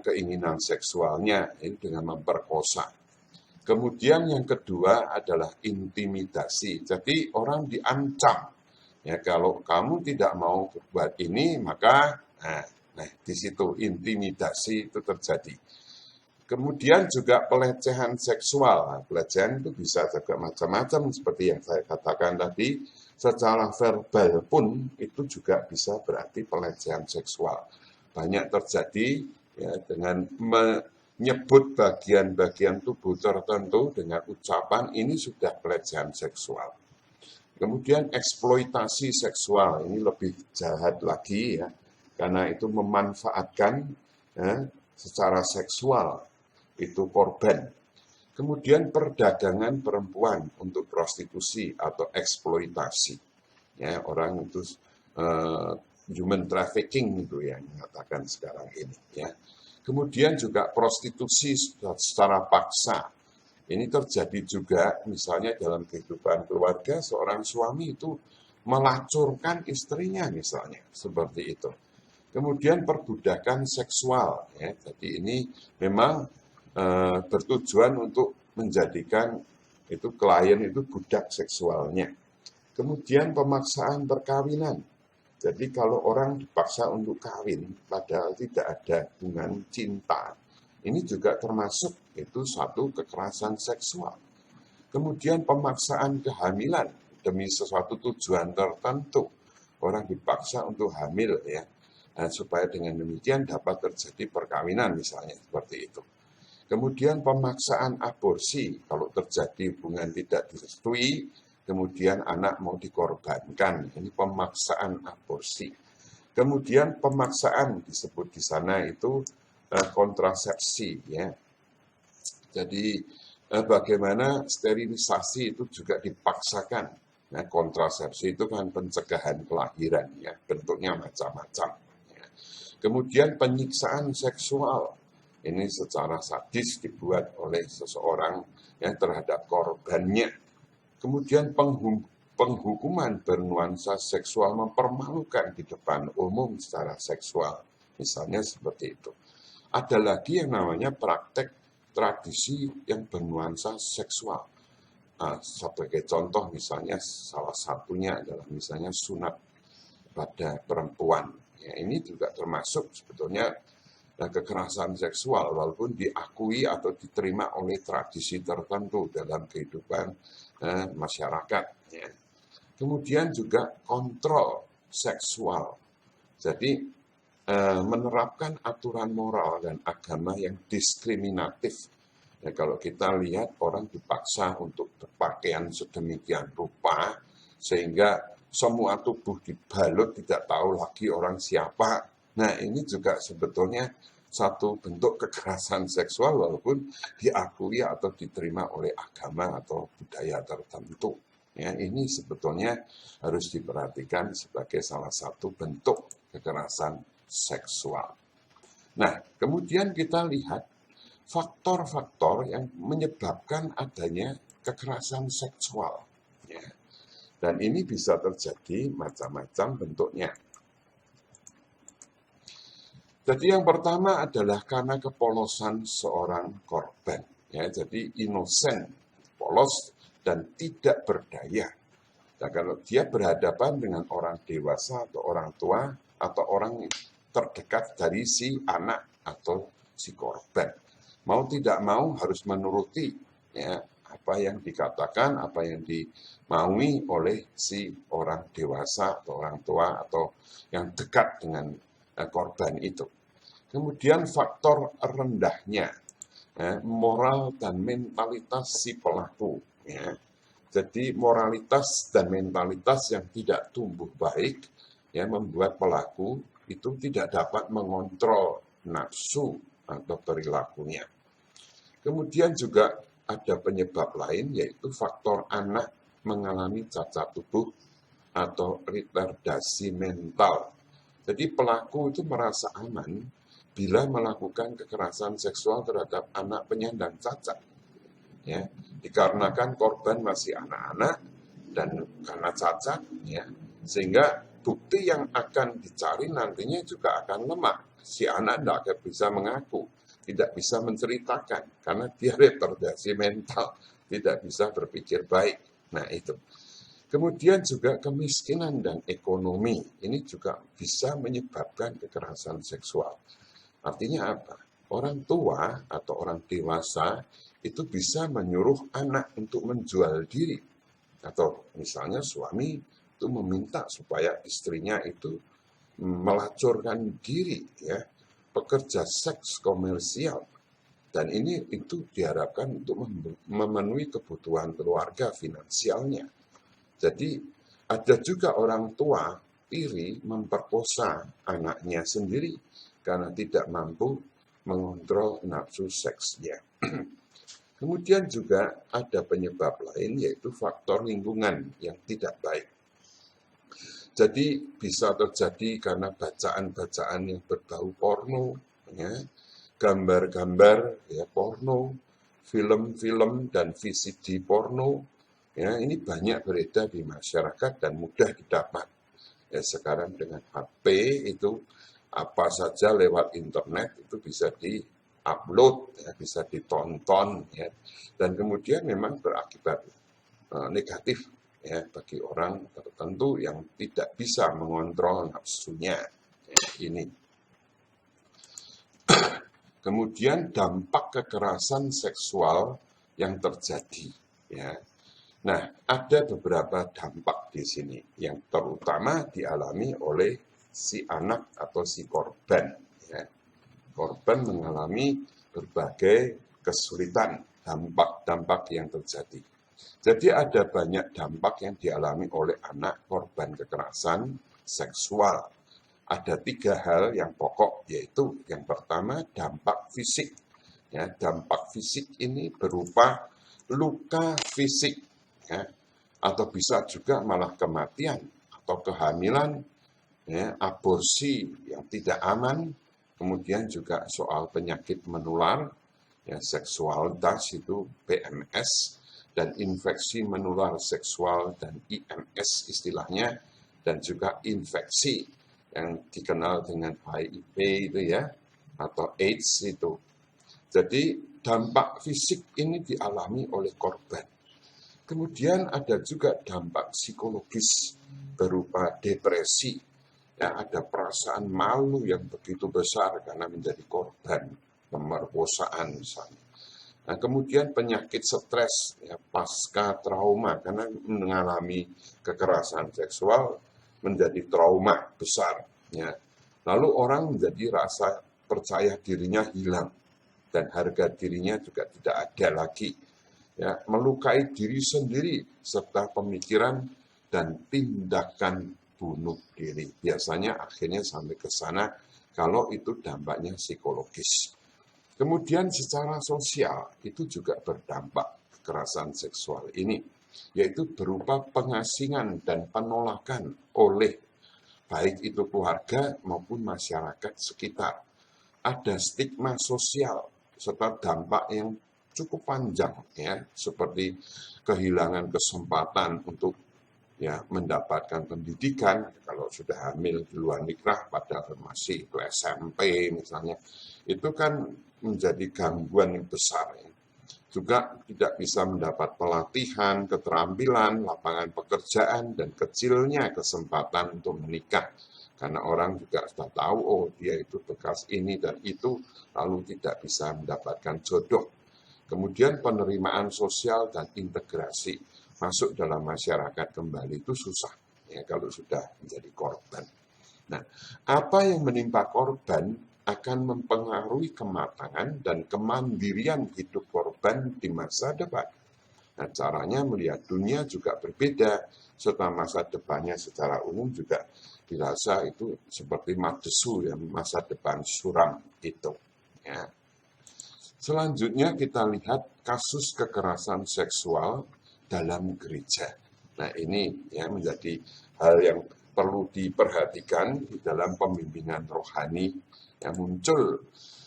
keinginan seksualnya ini dengan memperkosa. Kemudian yang kedua adalah intimidasi. Jadi orang diancam. Ya, kalau kamu tidak mau berbuat ini, maka di situ intimidasi itu terjadi. Kemudian juga pelecehan seksual. Nah, pelecehan itu bisa juga macam-macam seperti yang saya katakan tadi. Secara verbal pun itu juga bisa berarti pelecehan seksual. Banyak terjadi, ya, dengan menyebut bagian-bagian tubuh tertentu dengan ucapan ini sudah pelecehan seksual. Kemudian eksploitasi seksual, ini lebih jahat lagi, ya, karena itu memanfaatkan, ya, secara seksual itu korban. Kemudian perdagangan perempuan untuk prostitusi atau eksploitasi, ya, orang itu human trafficking itu yang mengatakan sekarang ini, ya. Kemudian juga prostitusi secara paksa. Ini terjadi juga misalnya dalam kehidupan keluarga, seorang suami itu melacurkan istrinya misalnya, seperti itu. Kemudian perbudakan seksual, ya. Jadi ini memang bertujuan untuk menjadikan itu klien itu budak seksualnya. Kemudian pemaksaan perkawinan. Jadi kalau orang dipaksa untuk kawin padahal tidak ada hubungan cinta, ini juga termasuk itu satu kekerasan seksual. Kemudian pemaksaan kehamilan demi sesuatu tujuan tertentu. Orang dipaksa untuk hamil, ya, supaya dengan demikian dapat terjadi perkawinan misalnya, seperti itu. Kemudian pemaksaan aborsi, kalau terjadi hubungan tidak direstui, kemudian anak mau dikorbankan, ini pemaksaan aborsi. Kemudian pemaksaan disebut di sana itu kontrasepsi, ya. Jadi bagaimana sterilisasi itu juga dipaksakan. Nah, kontrasepsi itu kan pencegahan kelahiran, ya, bentuknya macam-macam. Ya. Kemudian penyiksaan seksual, ini secara sadis dibuat oleh seseorang yang terhadap korbannya. Kemudian penghukuman bernuansa seksual mempermalukan di depan umum secara seksual, misalnya seperti itu. Ada lagi yang namanya praktek tradisi yang bernuansa seksual. Sebagai contoh misalnya salah satunya adalah misalnya sunat pada perempuan. Ya, ini juga termasuk sebetulnya kekerasan seksual walaupun diakui atau diterima oleh tradisi tertentu dalam kehidupan masyarakat. Ya. Kemudian juga kontrol seksual. Jadi menerapkan aturan moral dan agama yang diskriminatif. Ya, kalau kita lihat orang dipaksa untuk berpakaian sedemikian rupa, sehingga semua tubuh dibalut, tidak tahu lagi orang siapa. Nah, ini juga sebetulnya satu bentuk kekerasan seksual walaupun diakui atau diterima oleh agama atau budaya tertentu. Ya, ini sebetulnya harus diperhatikan sebagai salah satu bentuk kekerasan seksual. Nah, kemudian kita lihat faktor-faktor yang menyebabkan adanya kekerasan seksual. Ya. Dan ini bisa terjadi macam-macam bentuknya. Jadi yang pertama adalah karena kepolosan seorang korban. Ya, jadi inosen, polos, dan tidak berdaya. Nah, kalau dia berhadapan dengan orang dewasa atau orang tua atau orang terdekat dari si anak atau si korban. Mau tidak mau harus menuruti ya, apa yang dikatakan, apa yang dimaui oleh si orang dewasa atau orang tua atau yang dekat dengan korban itu. Kemudian faktor rendahnya ya, moral dan mentalitas si pelaku. Ya. Jadi moralitas dan mentalitas yang tidak tumbuh baik ya, membuat pelaku itu tidak dapat mengontrol nafsu atau perilakunya. Kemudian juga ada penyebab lain yaitu faktor anak mengalami cacat tubuh atau retardasi mental. Jadi pelaku itu merasa aman bila melakukan kekerasan seksual terhadap anak penyandang cacat. Ya, dikarenakan korban masih anak-anak dan karena cacat, ya, sehingga bukti yang akan dicari nantinya juga akan lemah. Si anak tidak bisa mengaku, tidak bisa menceritakan karena dia retardasi mental, tidak bisa berpikir baik. Nah itu. Kemudian juga kemiskinan dan ekonomi ini juga bisa menyebabkan kekerasan seksual. Artinya apa? Orang tua atau orang dewasa itu bisa menyuruh anak untuk menjual diri. Atau misalnya suami itu meminta supaya istrinya itu melacurkan diri, ya, pekerja seks komersial. Dan ini itu diharapkan untuk memenuhi kebutuhan keluarga finansialnya. Jadi ada juga orang tua iri memperkosa anaknya sendiri karena tidak mampu mengontrol nafsu seksnya. Kemudian juga ada penyebab lain yaitu faktor lingkungan yang tidak baik. Jadi bisa terjadi karena bacaan-bacaan yang berbau porno, ya, gambar-gambar ya porno, film-film dan VCD porno, ya ini banyak beredar di masyarakat dan mudah didapat. Ya, sekarang dengan HP itu apa saja lewat internet itu bisa di-upload, ya, bisa ditonton, ya, dan kemudian memang berakibat negatif. Ya, bagi orang tertentu yang tidak bisa mengontrol nafsunya. Ya, ini. Kemudian dampak kekerasan seksual yang terjadi. Ya. Nah, ada beberapa dampak di sini yang terutama dialami oleh si anak atau si korban. Ya. Korban mengalami berbagai kesulitan, dampak-dampak yang terjadi. Jadi ada banyak dampak yang dialami oleh anak korban kekerasan seksual. Ada 3 hal yang pokok, yaitu yang pertama dampak fisik. Ya, dampak fisik ini berupa luka fisik, ya, atau bisa juga malah kematian atau kehamilan, ya, aborsi yang tidak aman, kemudian juga soal penyakit menular, ya, seksualitas itu PMS, dan infeksi menular seksual dan IMS istilahnya, dan juga infeksi yang dikenal dengan HIV itu ya, atau AIDS itu. Jadi dampak fisik ini dialami oleh korban. Kemudian ada juga dampak psikologis berupa depresi. Ya, ada perasaan malu yang begitu besar karena menjadi korban pemerkosaan misalnya. Nah, kemudian penyakit stres, ya, pasca trauma, karena mengalami kekerasan seksual menjadi trauma besar. Ya. Lalu orang menjadi rasa percaya dirinya hilang, dan harga dirinya juga tidak ada lagi. Ya, melukai diri sendiri, serta pemikiran dan tindakan bunuh diri. Biasanya akhirnya sampai ke sana kalau itu dampaknya psikologis. Kemudian secara sosial itu juga berdampak kekerasan seksual ini, yaitu berupa pengasingan dan penolakan oleh baik itu keluarga maupun masyarakat sekitar. Ada stigma sosial serta dampak yang cukup panjang, ya, seperti kehilangan kesempatan untuk ya mendapatkan pendidikan kalau sudah hamil di luar nikah padahal masih ke SMP misalnya, itu kan menjadi gangguan yang besar, ya. Juga tidak bisa mendapat pelatihan, keterampilan, lapangan pekerjaan, dan kecilnya kesempatan untuk menikah. Karena orang juga sudah tahu, oh dia itu bekas ini dan itu, lalu tidak bisa mendapatkan jodoh. Kemudian penerimaan sosial dan integrasi masuk dalam masyarakat kembali itu susah, ya, kalau sudah menjadi korban. Nah, apa yang menimpa korban akan mempengaruhi kematangan dan kemandirian hidup korban di masa depan. Nah, caranya melihat dunia juga berbeda, serta masa depannya secara umum juga dirasa itu seperti madesu, ya, masa depan suram itu. Ya. Selanjutnya kita lihat kasus kekerasan seksual dalam gereja. Nah, ini ya menjadi hal yang perlu diperhatikan di dalam pembimbingan rohani yang muncul.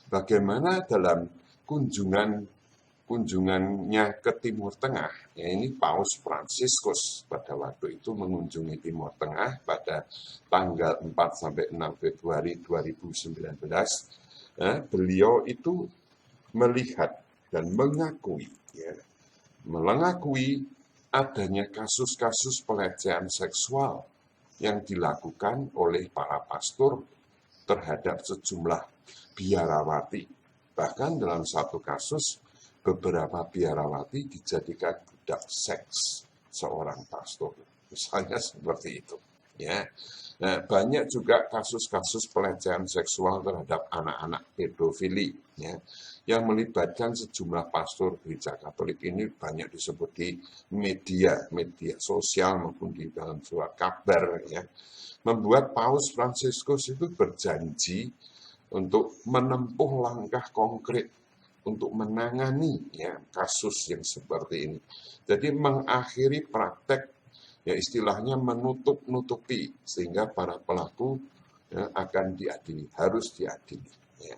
Bagaimana dalam kunjungannya ke Timur Tengah, ya, ini Paus Fransiskus pada waktu itu mengunjungi Timur Tengah pada tanggal 4-6 Februari 2019, beliau itu melihat dan mengakui adanya kasus-kasus pelecehan seksual yang dilakukan oleh para pastor terhadap sejumlah biarawati. Bahkan dalam satu kasus, beberapa biarawati dijadikan budak seks seorang pastor. Misalnya seperti itu. Ya. Nah, banyak juga kasus-kasus pelecehan seksual terhadap anak-anak pedofili, ya, yang melibatkan sejumlah pastor gereja Katolik. Ini banyak disebut di media sosial maupun di dalam surat kabar, ya. Membuat Paus Fransiskus itu berjanji untuk menempuh langkah konkret untuk menangani, ya, kasus yang seperti ini. Jadi mengakhiri praktek, ya, istilahnya menutup-nutupi, sehingga para pelaku, ya, akan diadili, harus diadili. Ya.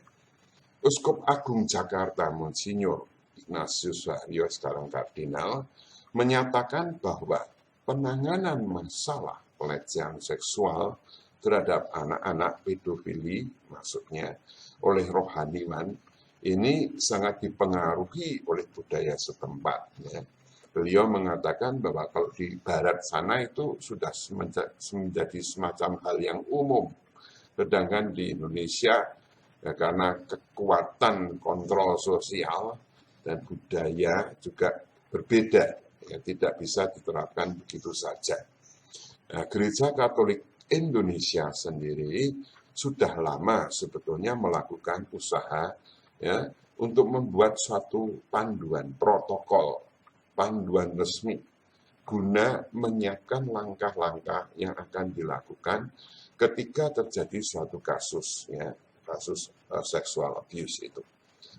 Uskup Agung Jakarta Monsinyur Ignatius Wahrio, sekarang kardinal, menyatakan bahwa penanganan masalah pelecehan seksual terhadap anak-anak pedofili, maksudnya oleh rohaniwan, ini sangat dipengaruhi oleh budaya setempat. Ya. Beliau mengatakan bahwa kalau di barat sana itu sudah menjadi semacam hal yang umum. Sedangkan di Indonesia, ya, karena kekuatan kontrol sosial dan budaya juga berbeda, ya, tidak bisa diterapkan begitu saja. Nah, Gereja Katolik Indonesia sendiri sudah lama sebetulnya melakukan usaha, ya, untuk membuat suatu panduan protokol panduan resmi guna menyiapkan langkah-langkah yang akan dilakukan ketika terjadi suatu kasus, ya, kasus sexual abuse itu.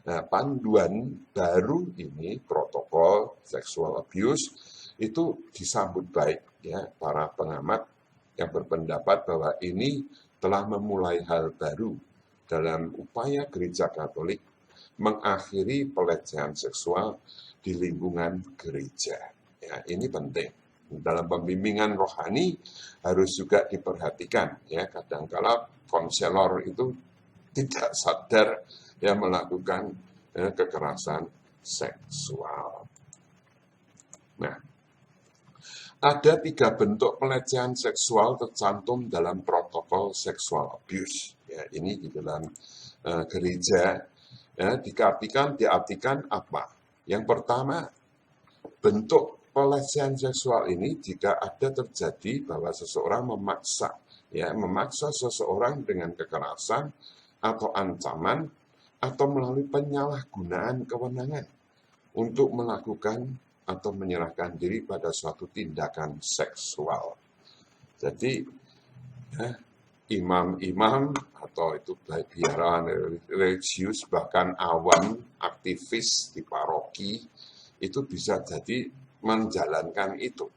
Nah, panduan baru ini, protokol sexual abuse, itu disambut baik, ya, para pengamat yang berpendapat bahwa ini telah memulai hal baru dalam upaya gereja Katolik mengakhiri pelecehan seksual di lingkungan gereja. Ya, ini penting. Dalam pembimbingan rohani harus juga diperhatikan, ya, kadangkala konselor itu tidak sadar ya melakukan kekerasan seksual. Nah, ada 3 bentuk pelecehan seksual tercantum dalam protokol sexual abuse. Ya, ini di dalam gereja ya, diartikan apa? Yang pertama, bentuk pelecehan seksual ini jika ada terjadi bahwa seseorang memaksa seseorang dengan kekerasan atau ancaman atau melalui penyalahgunaan kewenangan untuk melakukan atau menyerahkan diri pada suatu tindakan seksual. Jadi imam-imam atau itu biarawan religius, bahkan awam, aktivis di paroki itu bisa jadi menjalankan itu.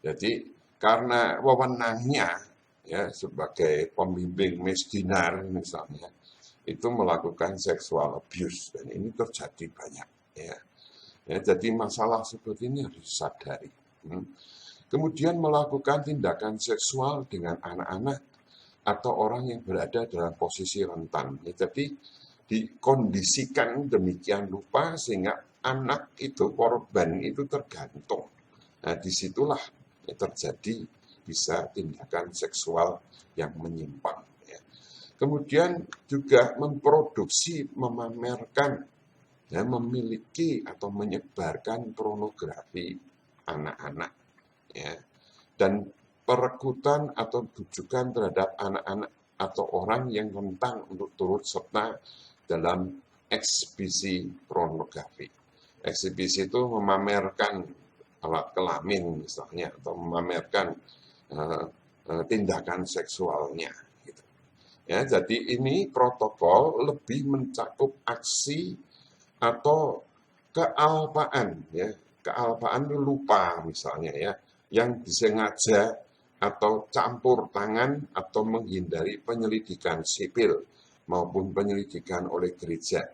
Jadi karena wewenangnya ya sebagai pembimbing misdinar misalnya itu melakukan sexual abuse dan ini terjadi banyak ya. Ya, jadi masalah seperti ini harus disadari. Kemudian melakukan tindakan seksual dengan anak-anak atau orang yang berada dalam posisi rentan. Ya, jadi dikondisikan demikian rupa sehingga anak itu, korban itu tergantung. Nah, disitulah ya, terjadi bisa tindakan seksual yang menyimpang. Ya. Kemudian juga memproduksi, memamerkan, ya, memiliki atau menyebarkan pornografi anak-anak. Ya. Dan perekrutan atau tujukan terhadap anak-anak atau orang yang rentan untuk turut serta dalam eksibisi pornografi. Eksibisi itu memamerkan alat kelamin misalnya atau memamerkan tindakan seksualnya. Gitu. Ya, jadi ini protokol lebih mencakup aksi atau kealpaan, ya, kealpaan itu lupa misalnya ya, yang disengaja atau campur tangan atau menghindari penyelidikan sipil maupun penyelidikan oleh gereja,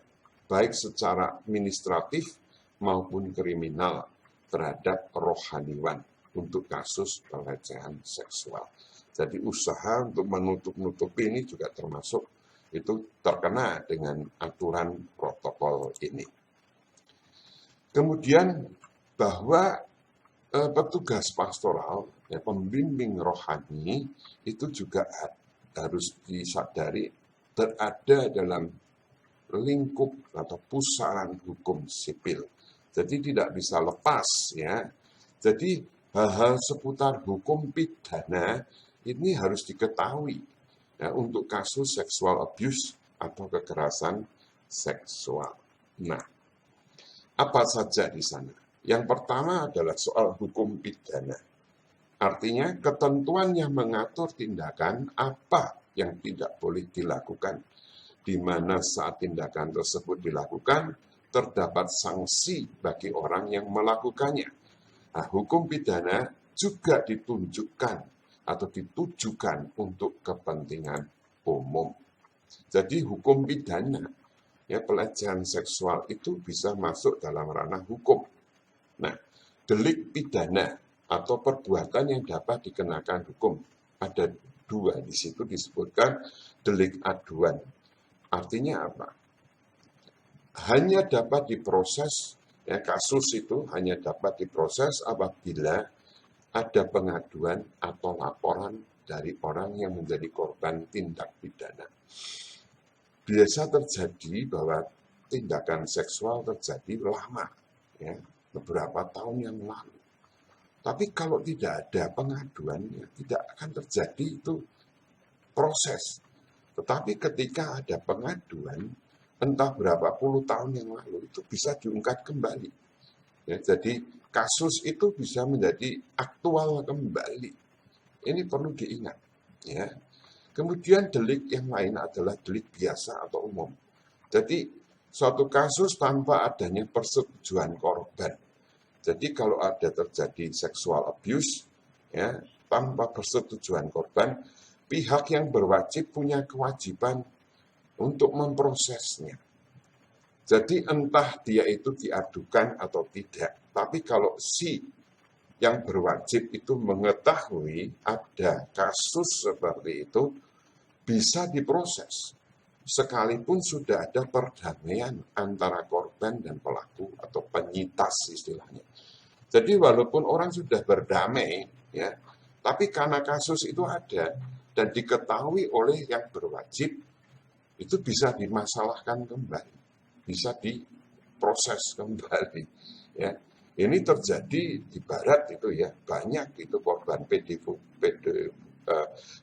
baik secara administratif maupun kriminal terhadap rohaniwan untuk kasus pelecehan seksual. Jadi usaha untuk menutup-nutupi ini juga termasuk itu terkena dengan aturan protokol ini. Kemudian bahwa petugas pastoral, ya, pembimbing rohani itu juga harus disadari berada dalam lingkup atau pusaran hukum sipil. Jadi tidak bisa lepas ya. Jadi hal-hal seputar hukum pidana ini harus diketahui ya, untuk kasus sexual abuse atau kekerasan seksual. Nah, apa saja di sana? Yang pertama adalah soal hukum pidana. Artinya ketentuan yang mengatur tindakan apa yang tidak boleh dilakukan, di mana saat tindakan tersebut dilakukan terdapat sanksi bagi orang yang melakukannya. Nah, hukum pidana juga ditunjukkan atau ditujukan untuk kepentingan umum. Jadi hukum pidana, ya, pelecehan seksual itu bisa masuk dalam ranah hukum. Nah, delik pidana atau perbuatan yang dapat dikenakan hukum ada 2 di situ disebutkan delik aduan. Artinya apa? Hanya dapat diproses, ya, kasus itu hanya dapat diproses apabila ada pengaduan atau laporan dari orang yang menjadi korban tindak pidana. Biasa terjadi bahwa tindakan seksual terjadi lama, ya, beberapa tahun yang lalu. Tapi kalau tidak ada pengaduan, ya, tidak akan terjadi itu proses. Tetapi ketika ada pengaduan, entah berapa puluh tahun yang lalu, itu bisa diungkap kembali. Ya, jadi kasus itu bisa menjadi aktual kembali. Ini perlu diingat, ya. Kemudian delik yang lain adalah delik biasa atau umum. Jadi suatu kasus tanpa adanya persetujuan korban. Jadi kalau ada terjadi sexual abuse, ya, tanpa persetujuan korban, pihak yang berwajib punya kewajiban untuk memprosesnya. Jadi entah dia itu diadukan atau tidak, tapi kalau si yang berwajib itu mengetahui ada kasus seperti itu, bisa diproses. Sekalipun sudah ada perdamaian antara korban dan pelaku atau penyitas istilahnya. Jadi walaupun orang sudah berdamai, ya, tapi karena kasus itu ada dan diketahui oleh yang berwajib, itu bisa dimasalahkan kembali, bisa diproses kembali. Ya, ini terjadi di Barat itu ya, banyak itu korban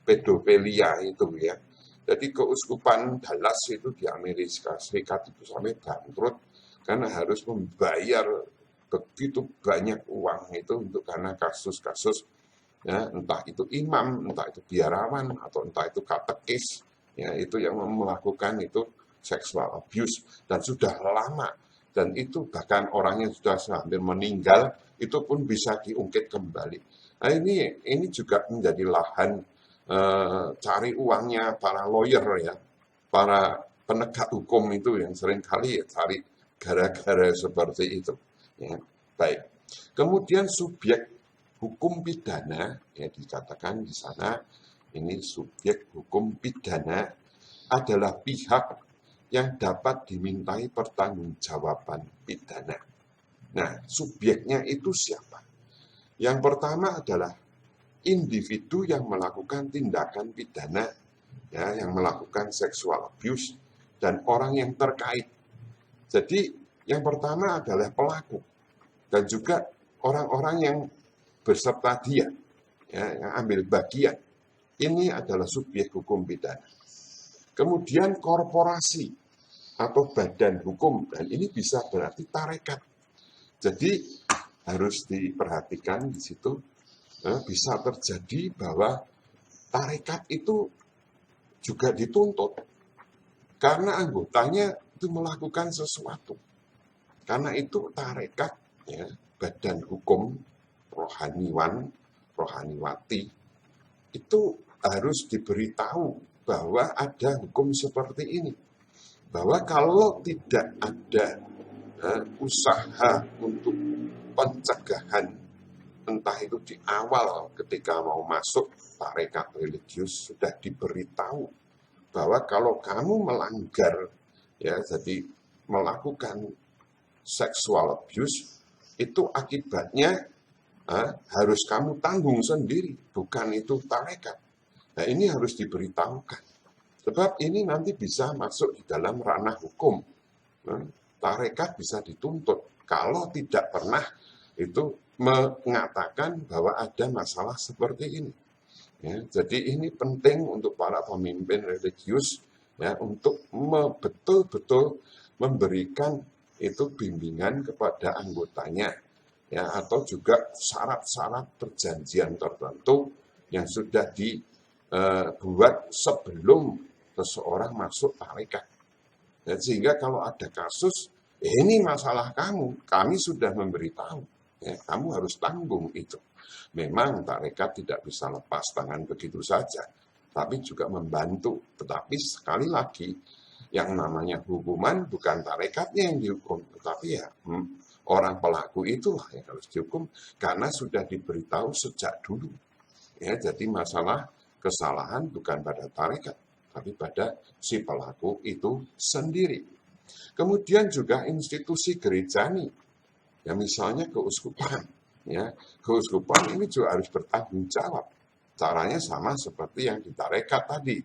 pedofilia itu ya. Jadi keuskupan Dallas itu di Amerika Serikat itu sampai bangkrut karena harus membayar begitu banyak uang itu untuk karena kasus-kasus, ya, entah itu imam, entah itu biarawan, atau entah itu katekis, ya, itu yang melakukan itu sexual abuse dan sudah lama, dan itu bahkan orangnya sudah hampir meninggal, itu pun bisa diungkit kembali. Nah ini juga menjadi lahan cari uangnya para lawyer ya, para penegak hukum itu yang seringkali ya cari gara-gara seperti itu. Ya, baik. Kemudian subjek hukum pidana, ya dikatakan di sana, ini subjek hukum pidana adalah pihak yang dapat dimintai pertanggungjawaban pidana. Nah, subjeknya itu siapa? Yang pertama adalah individu yang melakukan tindakan pidana, ya, yang melakukan sexual abuse, dan orang yang terkait. Jadi, yang pertama adalah pelaku, dan juga orang-orang yang beserta dia, ya, yang ambil bagian. Ini adalah subjek hukum pidana. Kemudian korporasi atau badan hukum, dan ini bisa berarti tarekat. Jadi harus diperhatikan di situ, bisa terjadi bahwa tarekat itu juga dituntut karena anggotanya itu melakukan sesuatu. Karena itu tarekat, ya, badan hukum rohaniwati, itu harus diberitahu bahwa ada hukum seperti ini. Bahwa kalau tidak ada usaha untuk pencegahan, entah itu di awal ketika mau masuk tarekat religius sudah diberitahu bahwa kalau kamu melanggar, ya, jadi melakukan sexual abuse, itu akibatnya harus kamu tanggung sendiri, bukan itu tarekat. Nah ini harus diberitahukan, sebab ini nanti bisa masuk di dalam ranah hukum. Tarekat bisa dituntut kalau tidak pernah itu mengatakan bahwa ada masalah seperti ini. Ya, jadi ini penting untuk para pemimpin religius, ya, untuk betul-betul memberikan itu bimbingan kepada anggotanya, ya, atau juga syarat-syarat perjanjian tertentu yang sudah dibuat sebelum seseorang masuk tarekat. Ya, sehingga kalau ada kasus, ini masalah kamu, kami sudah memberitahu, ya, kamu harus tanggung itu. Memang tarekat tidak bisa lepas tangan begitu saja, tapi juga membantu. Tetapi sekali lagi, yang namanya hukuman bukan tarekatnya yang dihukum, tetapi ya orang pelaku itulah yang harus dihukum karena sudah diberitahu sejak dulu. Ya, jadi masalah kesalahan bukan pada tarekat, tapi pada si pelaku itu sendiri. Kemudian juga institusi gerejani, ya misalnya keuskupan, ya keuskupan ini juga harus bertanggung jawab. Caranya sama seperti yang di tarekat tadi.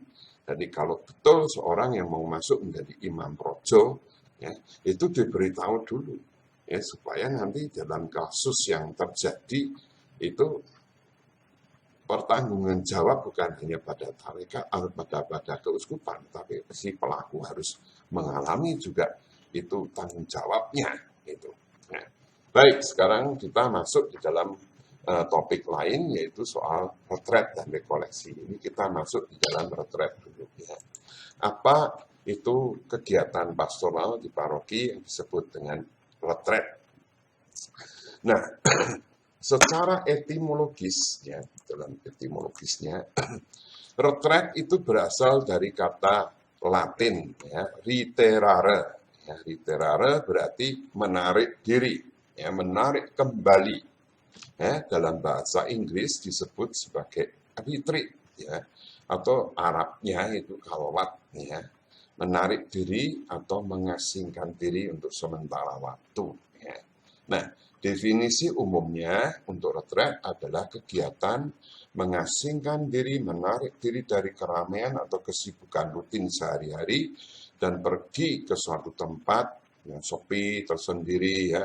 Jadi kalau betul seorang yang mau masuk menjadi imam projo, ya itu diberitahu dulu, ya supaya nanti dalam kasus yang terjadi itu pertanggungan jawab bukan hanya pada tarekat atau pada keuskupan, tapi si pelaku harus mengalami juga itu tanggung jawabnya itu. Ya. Baik, sekarang kita masuk di dalam topik lain, yaitu soal retret dan rekoleksi. Ini kita masuk di dalam retret dulu ya. Apa itu kegiatan pastoral di paroki yang disebut dengan retret? Nah, secara etimologis ya, dalam etimologisnya, retret itu berasal dari kata Latin ya, riterare. Ya, riterare berarti menarik diri, ya, menarik kembali. Ya, dalam bahasa Inggris disebut sebagai retreat ya, atau Arabnya itu khalwat ya, menarik diri atau mengasingkan diri untuk sementara waktu ya. Nah, definisi umumnya untuk retret adalah kegiatan mengasingkan diri, menarik diri dari keramaian atau kesibukan rutin sehari-hari dan pergi ke suatu tempat yang sepi tersendiri ya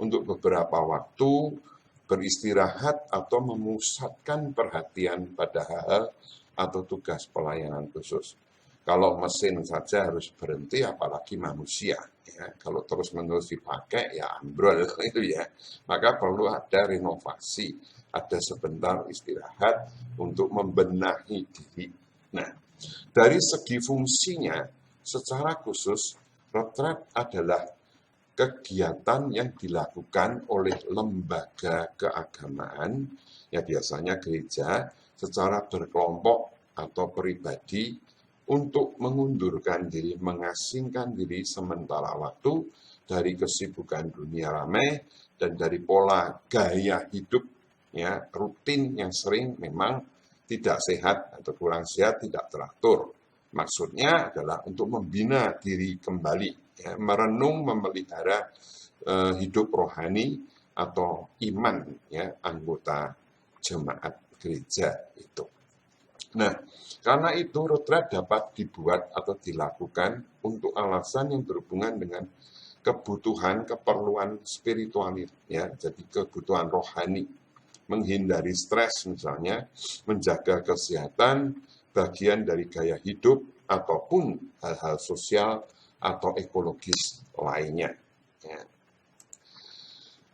untuk beberapa waktu beristirahat atau memusatkan perhatian pada hal atau tugas pelayanan khusus. Kalau mesin saja harus berhenti, apalagi manusia. Ya. Kalau terus-menerus dipakai, ya ambrol itu ya. Maka perlu ada renovasi, ada sebentar istirahat untuk membenahi diri. Nah, dari segi fungsinya, secara khusus, retret adalah kegiatan yang dilakukan oleh lembaga keagamaan, ya biasanya gereja, secara berkelompok atau pribadi untuk mengundurkan diri, mengasingkan diri sementara waktu dari kesibukan dunia ramai dan dari pola gaya hidup ya rutin yang sering memang tidak sehat atau kurang sehat, tidak teratur. Maksudnya adalah untuk membina diri kembali, ya, merenung, memelihara hidup rohani atau iman ya anggota jemaat gereja itu. Nah, karena itu retret dapat dibuat atau dilakukan untuk alasan yang berhubungan dengan kebutuhan, keperluan spiritual ya, jadi kebutuhan rohani, menghindari stres misalnya, menjaga kesehatan, bagian dari gaya hidup ataupun hal-hal sosial atau ekologis lainnya. Ya.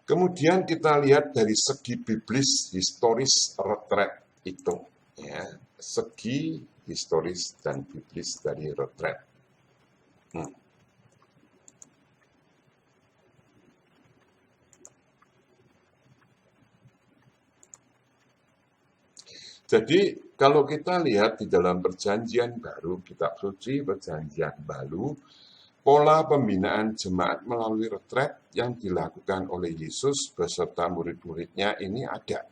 Kemudian kita lihat dari segi biblis, historis retret itu, ya, segi historis dan biblis dari retret. Jadi kalau kita lihat di dalam perjanjian baru, kitab suci perjanjian baru, pola pembinaan jemaat melalui retret yang dilakukan oleh Yesus beserta murid-muridnya ini ada.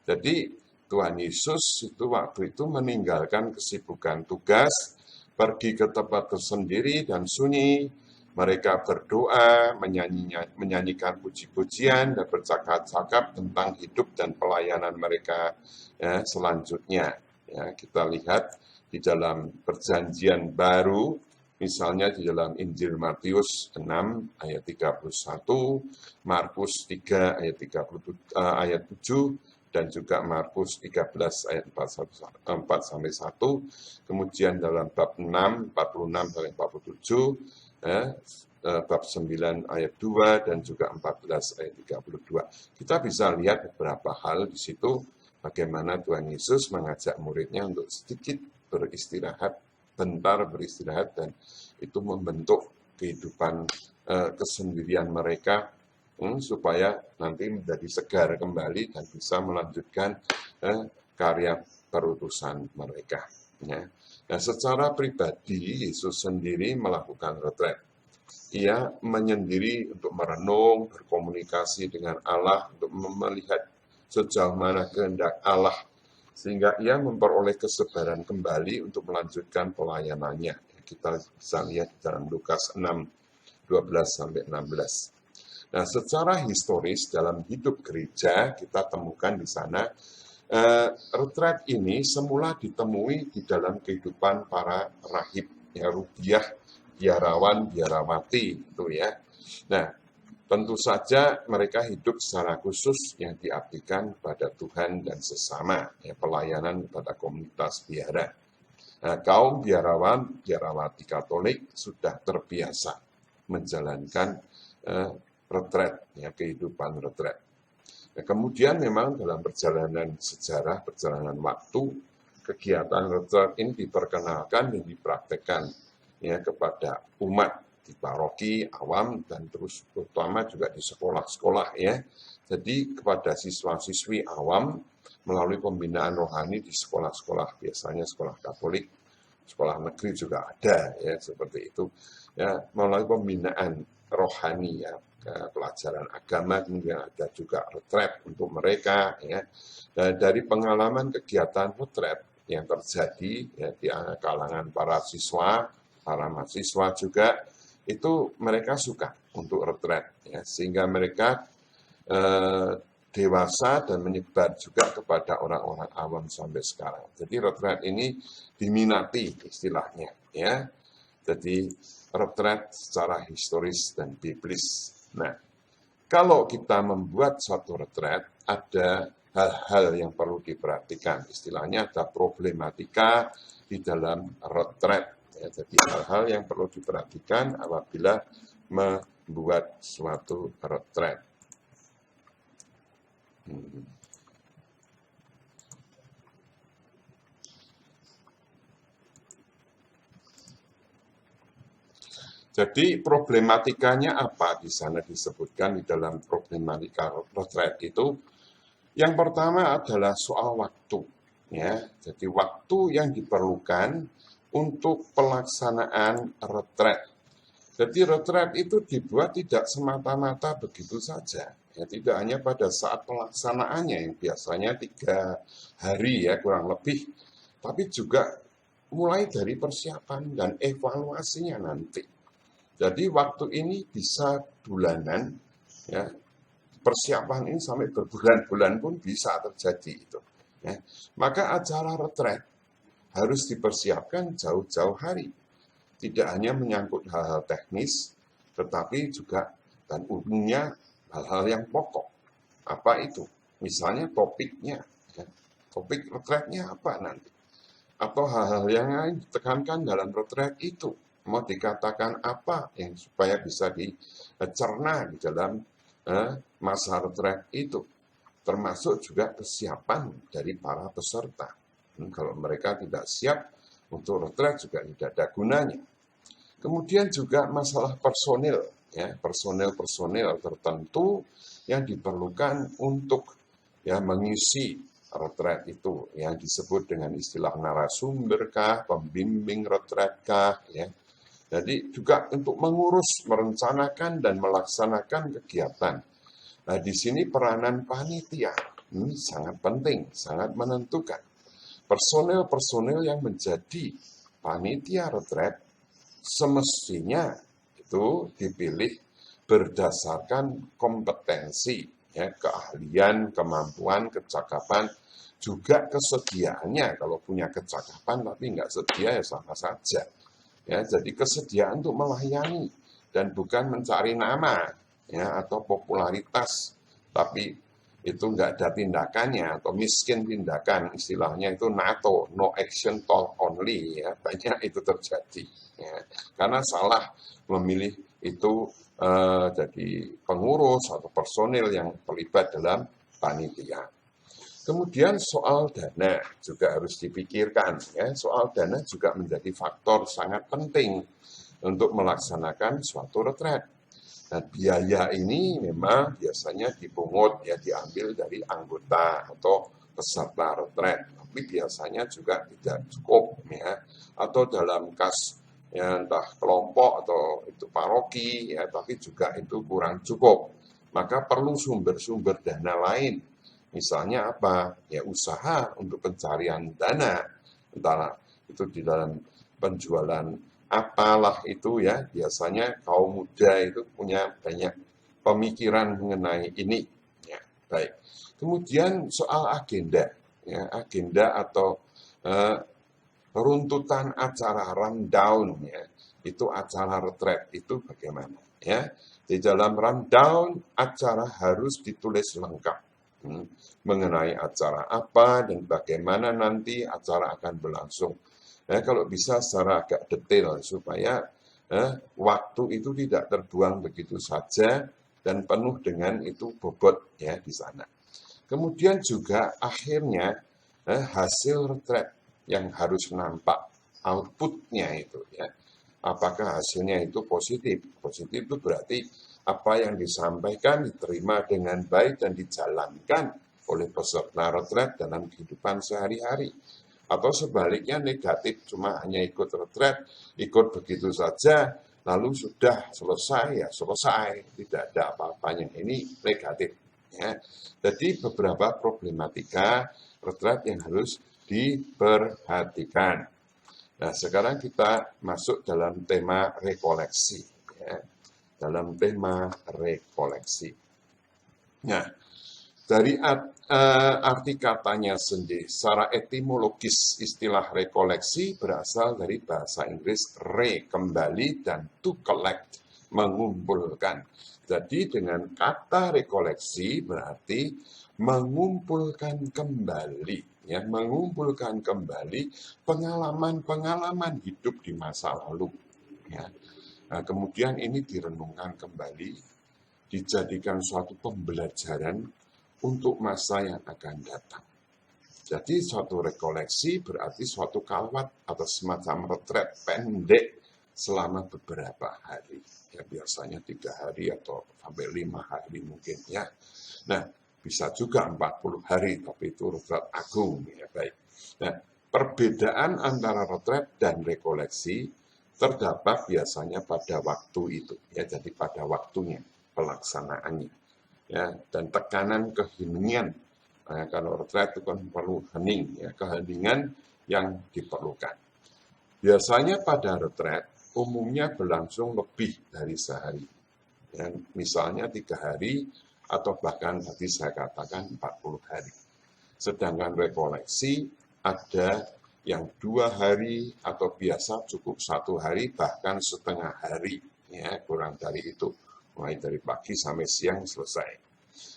Jadi Tuhan Yesus itu waktu itu meninggalkan kesibukan tugas, pergi ke tempat tersendiri dan sunyi. Mereka berdoa, menyanyikan puji-pujian dan bercakap-cakap tentang hidup dan pelayanan mereka ya, selanjutnya. Ya, kita lihat di dalam perjanjian baru, misalnya di dalam Injil Matius 6 ayat 31, Markus 3 ayat 7, dan juga Markus 13 ayat 4-1, kemudian dalam bab 6, 46 sampai 47, bab 9 ayat 2, dan juga 14 ayat 32. Kita bisa lihat beberapa hal di situ, bagaimana Tuhan Yesus mengajak muridnya untuk sedikit beristirahat, bentar beristirahat, dan itu membentuk kehidupan kesendirian mereka supaya nanti menjadi segar kembali dan bisa melanjutkan karya perutusan mereka. Ya. Nah, secara pribadi Yesus sendiri melakukan retret. Ia menyendiri untuk merenung, berkomunikasi dengan Allah, untuk melihat sejauh mana kehendak Allah, sehingga ia memperoleh kesabaran kembali untuk melanjutkan pelayanannya. Kita bisa lihat dalam Lukas 6, 12-16. Nah, secara historis dalam hidup gereja, kita temukan di sana, retret ini semula ditemui di dalam kehidupan para rahib, ya, rubiah, biarawan, biarawati, itu ya. Nah, tentu saja mereka hidup secara khusus yang diabdikan pada Tuhan dan sesama, ya, pelayanan pada komunitas biara. Nah, kaum biarawan, biarawati Katolik sudah terbiasa menjalankan retret, ya, kehidupan retret. Nah, kemudian memang dalam perjalanan sejarah, perjalanan waktu, kegiatan retret ini diperkenalkan dan dipraktekkan ya kepada umat di paroki, awam, dan terus terutama juga di sekolah-sekolah ya. Jadi kepada siswa-siswi awam melalui pembinaan rohani di sekolah-sekolah, biasanya sekolah Katolik, sekolah negeri juga ada ya seperti itu. Ya, melalui pembinaan rohani ya, pelajaran agama, kemudian ada juga retret untuk mereka ya. Dan dari pengalaman kegiatan retret yang terjadi ya, di kalangan para siswa, para mahasiswa juga, itu mereka suka untuk retret ya, sehingga mereka dewasa dan menyebar juga kepada orang-orang awam sampai sekarang. Jadi retret ini diminati istilahnya ya. Jadi retret secara historis dan biblis. Nah, kalau kita membuat suatu retret, ada hal-hal yang perlu diperhatikan. Istilahnya ada problematika di dalam retret. Ya, jadi hal-hal yang perlu diperhatikan apabila membuat suatu retret. Jadi problematikanya apa di sana disebutkan di dalam problematika retret itu. Yang pertama adalah soal waktu. Ya, jadi waktu yang diperlukan untuk pelaksanaan retret. Jadi retret itu dibuat tidak semata-mata begitu saja. Ya, tidak hanya pada saat pelaksanaannya yang biasanya 3 hari ya kurang lebih, tapi juga mulai dari persiapan dan evaluasinya nanti. Jadi waktu ini bisa bulanan, ya, persiapan ini sampai berbulan-bulan pun bisa terjadi itu. Ya. Maka acara retret harus dipersiapkan jauh-jauh hari. Tidak hanya menyangkut hal-hal teknis, tetapi juga dan umumnya hal-hal yang pokok. Apa itu? Misalnya topiknya. Ya. Topik retretnya apa nanti? Atau hal-hal yang lain ditekankan dalam retret itu. Mau dikatakan apa yang supaya bisa dicerna di dalam masa retret itu. Termasuk juga kesiapan dari para peserta. Kalau mereka tidak siap untuk retret juga tidak ada gunanya. Kemudian juga masalah personil, ya, personil tertentu yang diperlukan untuk ya mengisi retret itu, yang disebut dengan istilah narasumberkah, pembimbing retretkah, ya. Jadi juga untuk mengurus, merencanakan dan melaksanakan kegiatan. Nah, di sini peranan panitia ini sangat penting, sangat menentukan. Personil-personil yang menjadi panitia retret semestinya itu dipilih berdasarkan kompetensi, ya, keahlian, kemampuan, kecakapan, juga kesediaannya. Kalau punya kecakapan tapi nggak sedia ya sama saja. Ya, jadi kesediaan untuk melayani dan bukan mencari nama ya atau popularitas, tapi itu nggak ada tindakannya atau miskin tindakan, istilahnya itu NATO, no action talk only ya, banyak itu terjadi ya. Karena salah memilih itu jadi pengurus atau personil yang terlibat dalam panitia. Kemudian soal dana juga harus dipikirkan. Ya. Soal dana juga menjadi faktor sangat penting untuk melaksanakan suatu retret. Nah, biaya ini memang biasanya dipungut, ya diambil dari anggota atau peserta retret. Tapi biasanya juga tidak cukup, ya. Atau dalam kas ya, entah kelompok atau itu paroki, ya, tapi juga itu kurang cukup. Maka perlu sumber-sumber dana lain. Misalnya apa? Ya usaha untuk pencarian dana. Entah itu di dalam penjualan apalah itu ya. Biasanya kaum muda itu punya banyak pemikiran mengenai ini. Ya, baik. Kemudian soal agenda. Ya, agenda atau runtutan acara rundown ya. Itu acara retret itu bagaimana? Ya. Di dalam rundown acara harus ditulis lengkap. Mengenai acara apa dan bagaimana nanti acara akan berlangsung. Kalau bisa secara agak detail supaya waktu itu tidak terbuang begitu saja dan penuh dengan itu bobot ya di sana. Kemudian juga akhirnya hasil retret yang harus nampak outputnya itu ya. Apakah hasilnya itu positif? Positif itu berarti apa yang disampaikan diterima dengan baik dan dijalankan oleh peserta retret dalam kehidupan sehari-hari. Atau sebaliknya negatif, cuma hanya ikut retret, ikut begitu saja, lalu sudah selesai, ya selesai, tidak ada apa-apanya. Ini negatif. Ya. Jadi beberapa problematika retret yang harus diperhatikan. Nah, sekarang kita masuk dalam tema rekoleksi. Ya. Dalam tema rekoleksi. Nah, dari arti katanya sendiri, secara etimologis istilah rekoleksi berasal dari bahasa Inggris re, kembali, dan to collect, mengumpulkan. Jadi dengan kata rekoleksi berarti mengumpulkan kembali, ya, mengumpulkan kembali pengalaman-pengalaman hidup di masa lalu. Ya. Nah, kemudian ini direnungkan kembali, dijadikan suatu pembelajaran untuk masa yang akan datang. Jadi suatu rekoleksi berarti suatu kalwat atau semacam retret pendek selama beberapa hari. Ya biasanya 3 hari atau sampai 5 hari mungkin ya. Nah, bisa juga 40 hari, tapi itu retret agung ya baik. Nah, perbedaan antara retret dan rekoleksi terdapat biasanya pada waktu itu ya, jadi pada waktunya pelaksanaannya. Ya, dan tekanan keheningan. Nah, kalau retret itu kan perlu hening, ya, keheningan yang diperlukan. Biasanya pada retret umumnya berlangsung lebih dari sehari. Ya, misalnya 3 hari atau bahkan tadi saya katakan 40 hari. Sedangkan rekoleksi ada yang 2 hari atau biasa cukup 1 hari bahkan setengah hari. Ya, kurang dari itu. Mulai dari pagi sampai siang selesai.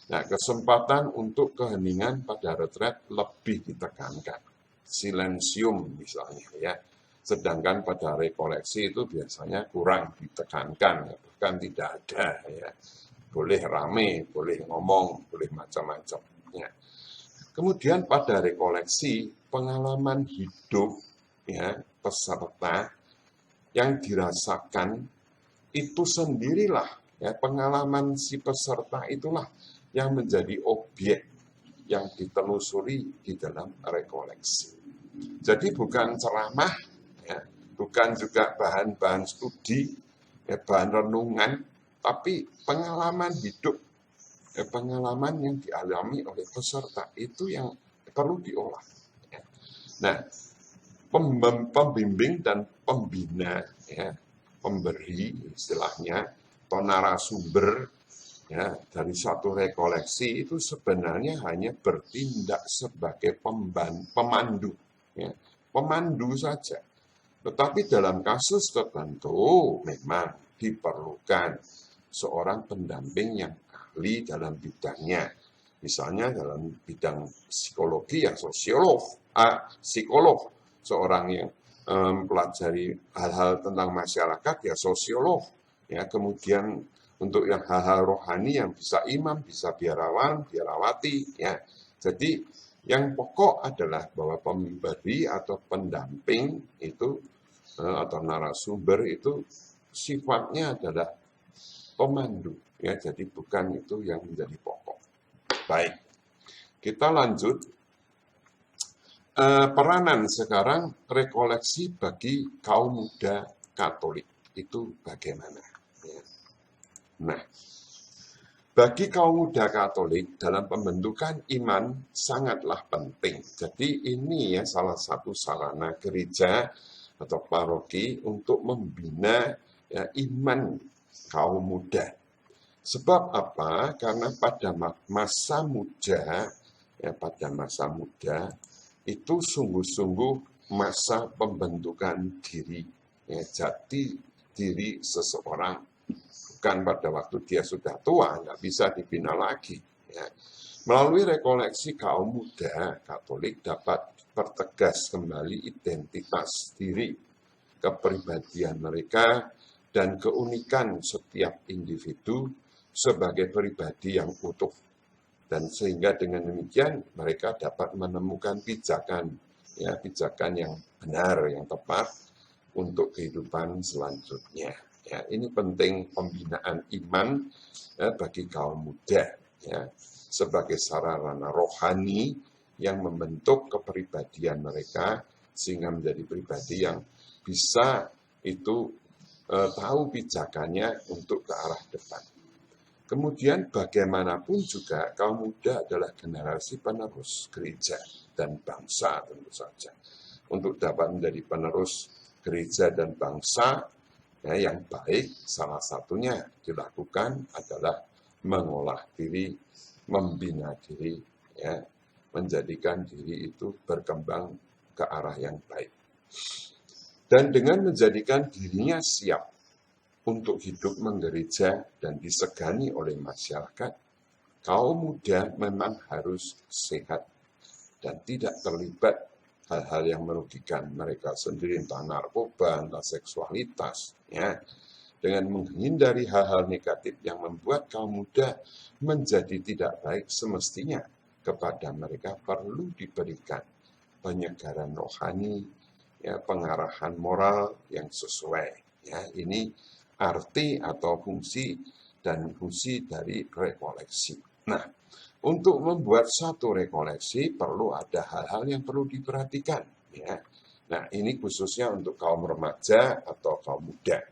Nah, kesempatan untuk keheningan pada retret lebih ditekankan. Silensium misalnya ya. Sedangkan pada rekoleksi itu biasanya kurang ditekankan, bahkan tidak ada ya. Boleh rame, boleh ngomong, boleh macam-macam ya. Kemudian pada rekoleksi pengalaman hidup ya peserta yang dirasakan itu sendirilah ya, pengalaman si peserta itulah yang menjadi objek yang ditelusuri di dalam rekoleksi. Jadi bukan ceramah, ya, bukan juga bahan-bahan studi, ya, bahan renungan, tapi pengalaman hidup, ya, pengalaman yang dialami oleh peserta itu yang perlu diolah. Ya. Nah, pembimbing dan pembina, ya, pemberi istilahnya, atau narasumber ya, dari satu rekoleksi itu sebenarnya hanya bertindak sebagai pemandu, ya, pemandu saja. Tetapi dalam kasus tertentu memang diperlukan seorang pendamping yang ahli dalam bidangnya. Misalnya dalam bidang psikologi ya psikolog, seorang yang mempelajari hal-hal tentang masyarakat ya sosiolog. Ya, kemudian untuk yang hal-hal rohani yang bisa imam, bisa biarawan, biarawati, ya. Jadi yang pokok adalah bahwa pemberi atau pendamping itu atau narasumber itu sifatnya adalah pemandu, ya. Jadi bukan itu yang menjadi pokok. Baik, kita lanjut. Peranan sekarang rekoleksi bagi kaum muda Katolik itu bagaimana? Nah, bagi kaum muda Katolik dalam pembentukan iman sangatlah penting. Jadi ini ya salah satu sarana gereja atau paroki untuk membina ya, iman kaum muda. Sebab apa? Karena pada masa muda, ya pada masa muda itu sungguh-sungguh masa pembentukan diri, ya, jati diri seseorang. Bukan pada waktu dia sudah tua, nggak bisa dibina lagi. Ya. Melalui rekoleksi kaum muda Katolik dapat pertegas kembali identitas diri, kepribadian mereka, dan keunikan setiap individu, sebagai pribadi yang utuh. Dan sehingga dengan demikian mereka dapat menemukan pijakan, ya, pijakan yang benar, yang tepat untuk kehidupan selanjutnya. Ya, ini penting pembinaan iman bagi kaum muda, ya, sebagai sarana rohani yang membentuk kepribadian mereka sehingga menjadi pribadi yang bisa itu tahu pijakannya untuk ke arah depan. Kemudian bagaimanapun juga kaum muda adalah generasi penerus gereja dan bangsa tentu saja. Untuk dapat menjadi penerus gereja dan bangsa ya, yang baik, salah satunya dilakukan adalah mengolah diri, membina diri, ya, menjadikan diri itu berkembang ke arah yang baik. Dan dengan menjadikan dirinya siap untuk hidup menggereja dan disegani oleh masyarakat, kaum muda memang harus sehat dan tidak terlibat hal-hal yang merugikan mereka sendiri, entah narkoba, entah seksualitas, ya. Dengan menghindari hal-hal negatif yang membuat kaum muda menjadi tidak baik, semestinya kepada mereka perlu diberikan penyegaran rohani, ya, pengarahan moral yang sesuai. Ya, ini arti atau fungsi dari rekoleksi. Nah, untuk membuat satu rekoleksi perlu ada hal-hal yang perlu diperhatikan. Ya. Nah, ini khususnya untuk kaum remaja atau kaum muda.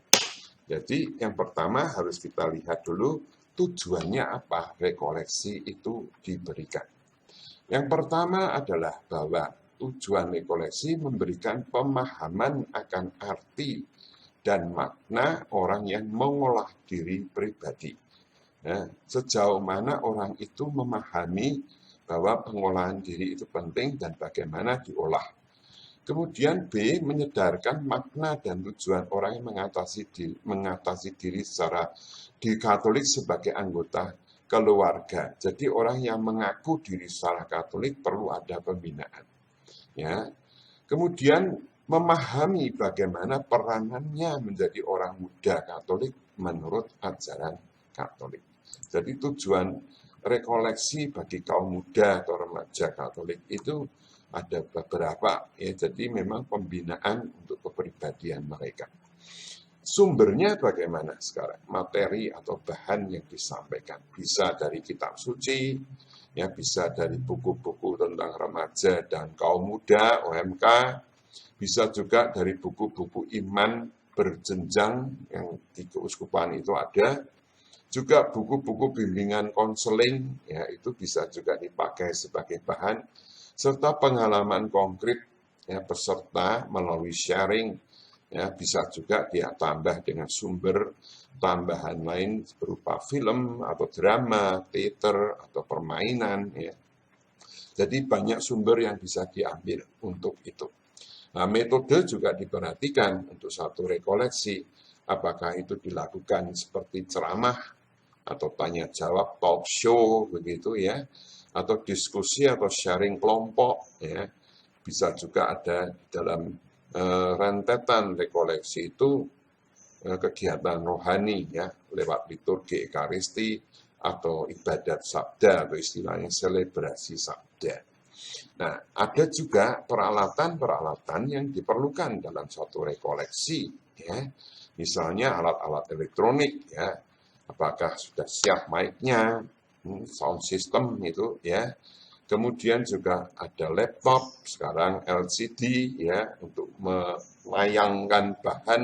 Jadi, yang pertama harus kita lihat dulu tujuannya apa rekoleksi itu diberikan. Yang pertama adalah bahwa tujuan rekoleksi memberikan pemahaman akan arti dan makna orang yang mengolah diri pribadi. Nah, sejauh mana orang itu memahami bahwa pengolahan diri itu penting dan bagaimana diolah. Kemudian B, menyedarkan makna dan tujuan orang yang mengatasi diri secara di Katolik sebagai anggota keluarga. Jadi orang yang mengaku diri secara Katolik perlu ada pembinaan. Ya. Kemudian memahami bagaimana peranannya menjadi orang muda Katolik menurut ajaran Katolik. Jadi tujuan rekoleksi bagi kaum muda atau remaja Katolik itu ada beberapa, ya. Jadi memang pembinaan untuk kepribadian mereka. Sumbernya bagaimana sekarang? Materi atau bahan yang disampaikan bisa dari kitab suci, ya, bisa dari buku-buku tentang remaja dan kaum muda (OMK), bisa juga dari buku-buku iman berjenjang yang di keuskupan itu ada, juga buku-buku bimbingan konseling, ya, itu bisa juga dipakai sebagai bahan, serta pengalaman konkret, ya, peserta melalui sharing, ya, bisa juga dia tambah dengan sumber tambahan lain berupa film atau drama, teater atau permainan, ya. Jadi banyak sumber yang bisa diambil untuk itu. Nah, metode juga diperhatikan untuk satu rekoleksi, apakah itu dilakukan seperti ceramah atau tanya jawab talk show begitu, ya, atau diskusi atau sharing kelompok, ya. Bisa juga ada dalam rentetan rekoleksi itu kegiatan rohani, ya, lewat liturgi ekaristi atau ibadat sabda atau istilahnya selebrasi sabda. Nah, ada juga peralatan-peralatan yang diperlukan dalam suatu rekoleksi, ya. Misalnya alat-alat elektronik, ya. Apakah sudah siap mic-nya, sound system itu, ya. Kemudian juga ada laptop, sekarang LCD, ya, untuk melayangkan bahan,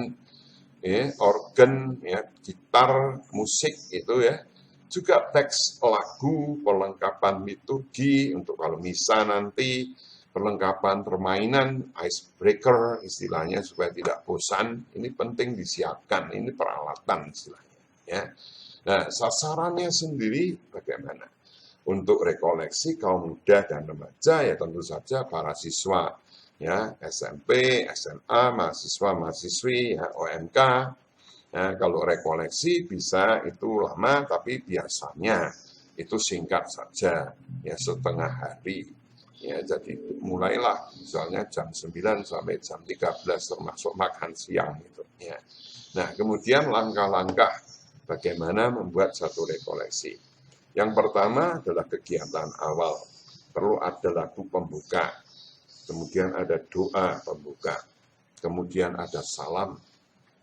ya, organ, ya, gitar, musik itu, ya. Juga teks lagu, perlengkapan liturgi untuk kalau misa nanti, perlengkapan permainan, icebreaker istilahnya supaya tidak bosan, ini penting disiapkan, ini peralatan istilahnya. Ya. Nah, sasarannya sendiri bagaimana? Untuk rekoleksi kaum muda dan remaja, ya tentu saja para siswa, ya, SMP, SMA, mahasiswa-mahasiswi, ya, OMK. Nah, kalau rekoleksi bisa itu lama, tapi biasanya itu singkat saja, ya, setengah hari. Ya, jadi mulailah misalnya jam 9 sampai jam 13 termasuk makan siang itu, ya. Nah, kemudian langkah-langkah bagaimana membuat satu rekoleksi. Yang pertama adalah kegiatan awal. Perlu ada lagu pembuka, kemudian ada doa pembuka, kemudian ada salam,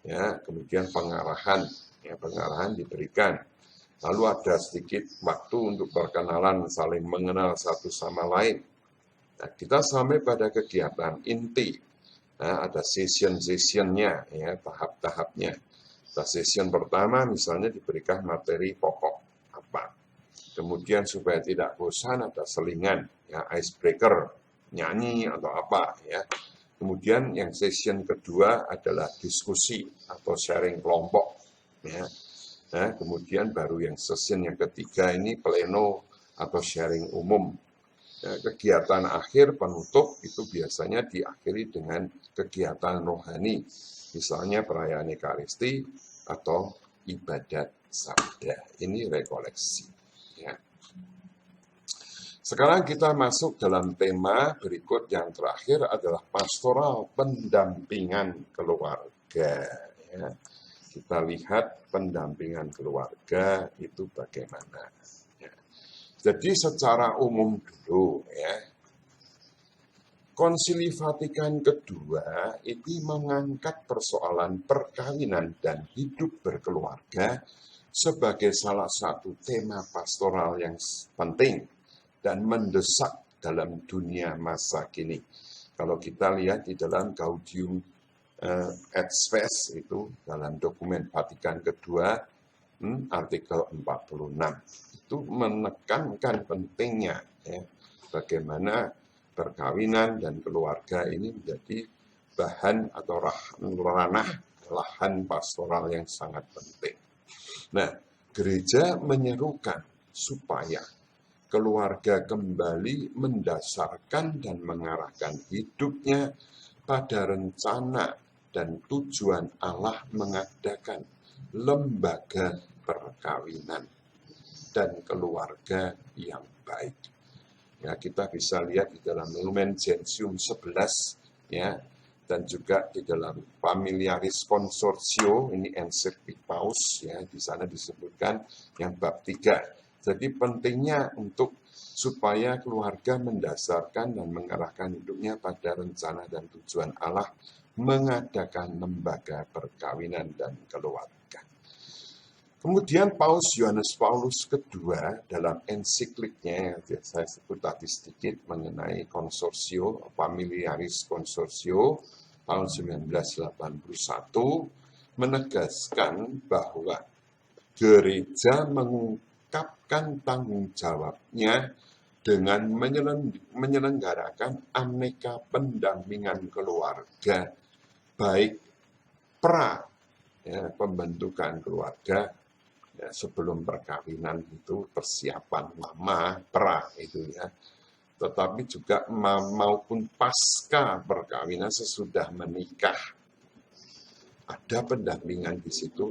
ya, kemudian pengarahan, ya, pengarahan diberikan. Lalu ada sedikit waktu untuk perkenalan, saling mengenal satu sama lain. Nah, kita sampai pada kegiatan inti. Nah, ada session-sessionnya, ya, tahap-tahapnya. Nah, session pertama misalnya diberikan materi pokok apa. Kemudian supaya tidak bosan ada selingan, ya, icebreaker, nyanyi atau apa, ya. Kemudian yang session kedua adalah diskusi atau sharing kelompok, ya. Nah, kemudian baru yang session yang ketiga ini pleno atau sharing umum. Nah, kegiatan akhir penutup itu biasanya diakhiri dengan kegiatan rohani, misalnya perayaan Ekaristi atau ibadat sabda. Ini rekoleksi. Ya. Sekarang kita masuk dalam tema berikut, yang terakhir adalah pastoral pendampingan keluarga. Ya. Kita lihat pendampingan keluarga itu bagaimana. Ya. Jadi secara umum dulu, ya, Konsili Vatikan kedua itu mengangkat persoalan perkawinan dan hidup berkeluarga sebagai salah satu tema pastoral yang penting dan mendesak dalam dunia masa kini. Kalau kita lihat di dalam Gaudium et Spes itu dalam dokumen Vatikan kedua artikel 46 itu menekankan pentingnya, ya, bagaimana perkawinan dan keluarga ini menjadi bahan atau ranah lahan pastoral yang sangat penting. Nah, gereja menyerukan supaya keluarga kembali mendasarkan dan mengarahkan hidupnya pada rencana dan tujuan Allah mengadakan lembaga perkawinan dan keluarga yang baik. Ya, kita bisa lihat di dalam Lumen Gentium 11, ya, dan juga di dalam Familiaris Consortio, ini ensiklik Paus, ya, di sana disebutkan yang bab 3. Jadi pentingnya untuk supaya keluarga mendasarkan dan mengarahkan hidupnya pada rencana dan tujuan Allah mengadakan lembaga perkawinan dan keluarga. Kemudian Paus Yohanes Paulus II dalam ensikliknya yang saya sebut tadi sedikit mengenai konsorsio, Familiaris Consortio tahun 1981 menegaskan bahwa gereja mengungkapkan tanggung jawabnya dengan menyelenggarakan aneka pendampingan keluarga, baik pembentukan keluarga, ya, sebelum perkawinan itu persiapan lama itu, ya, tetapi juga maupun pasca perkawinan sesudah menikah ada pendampingan di situ.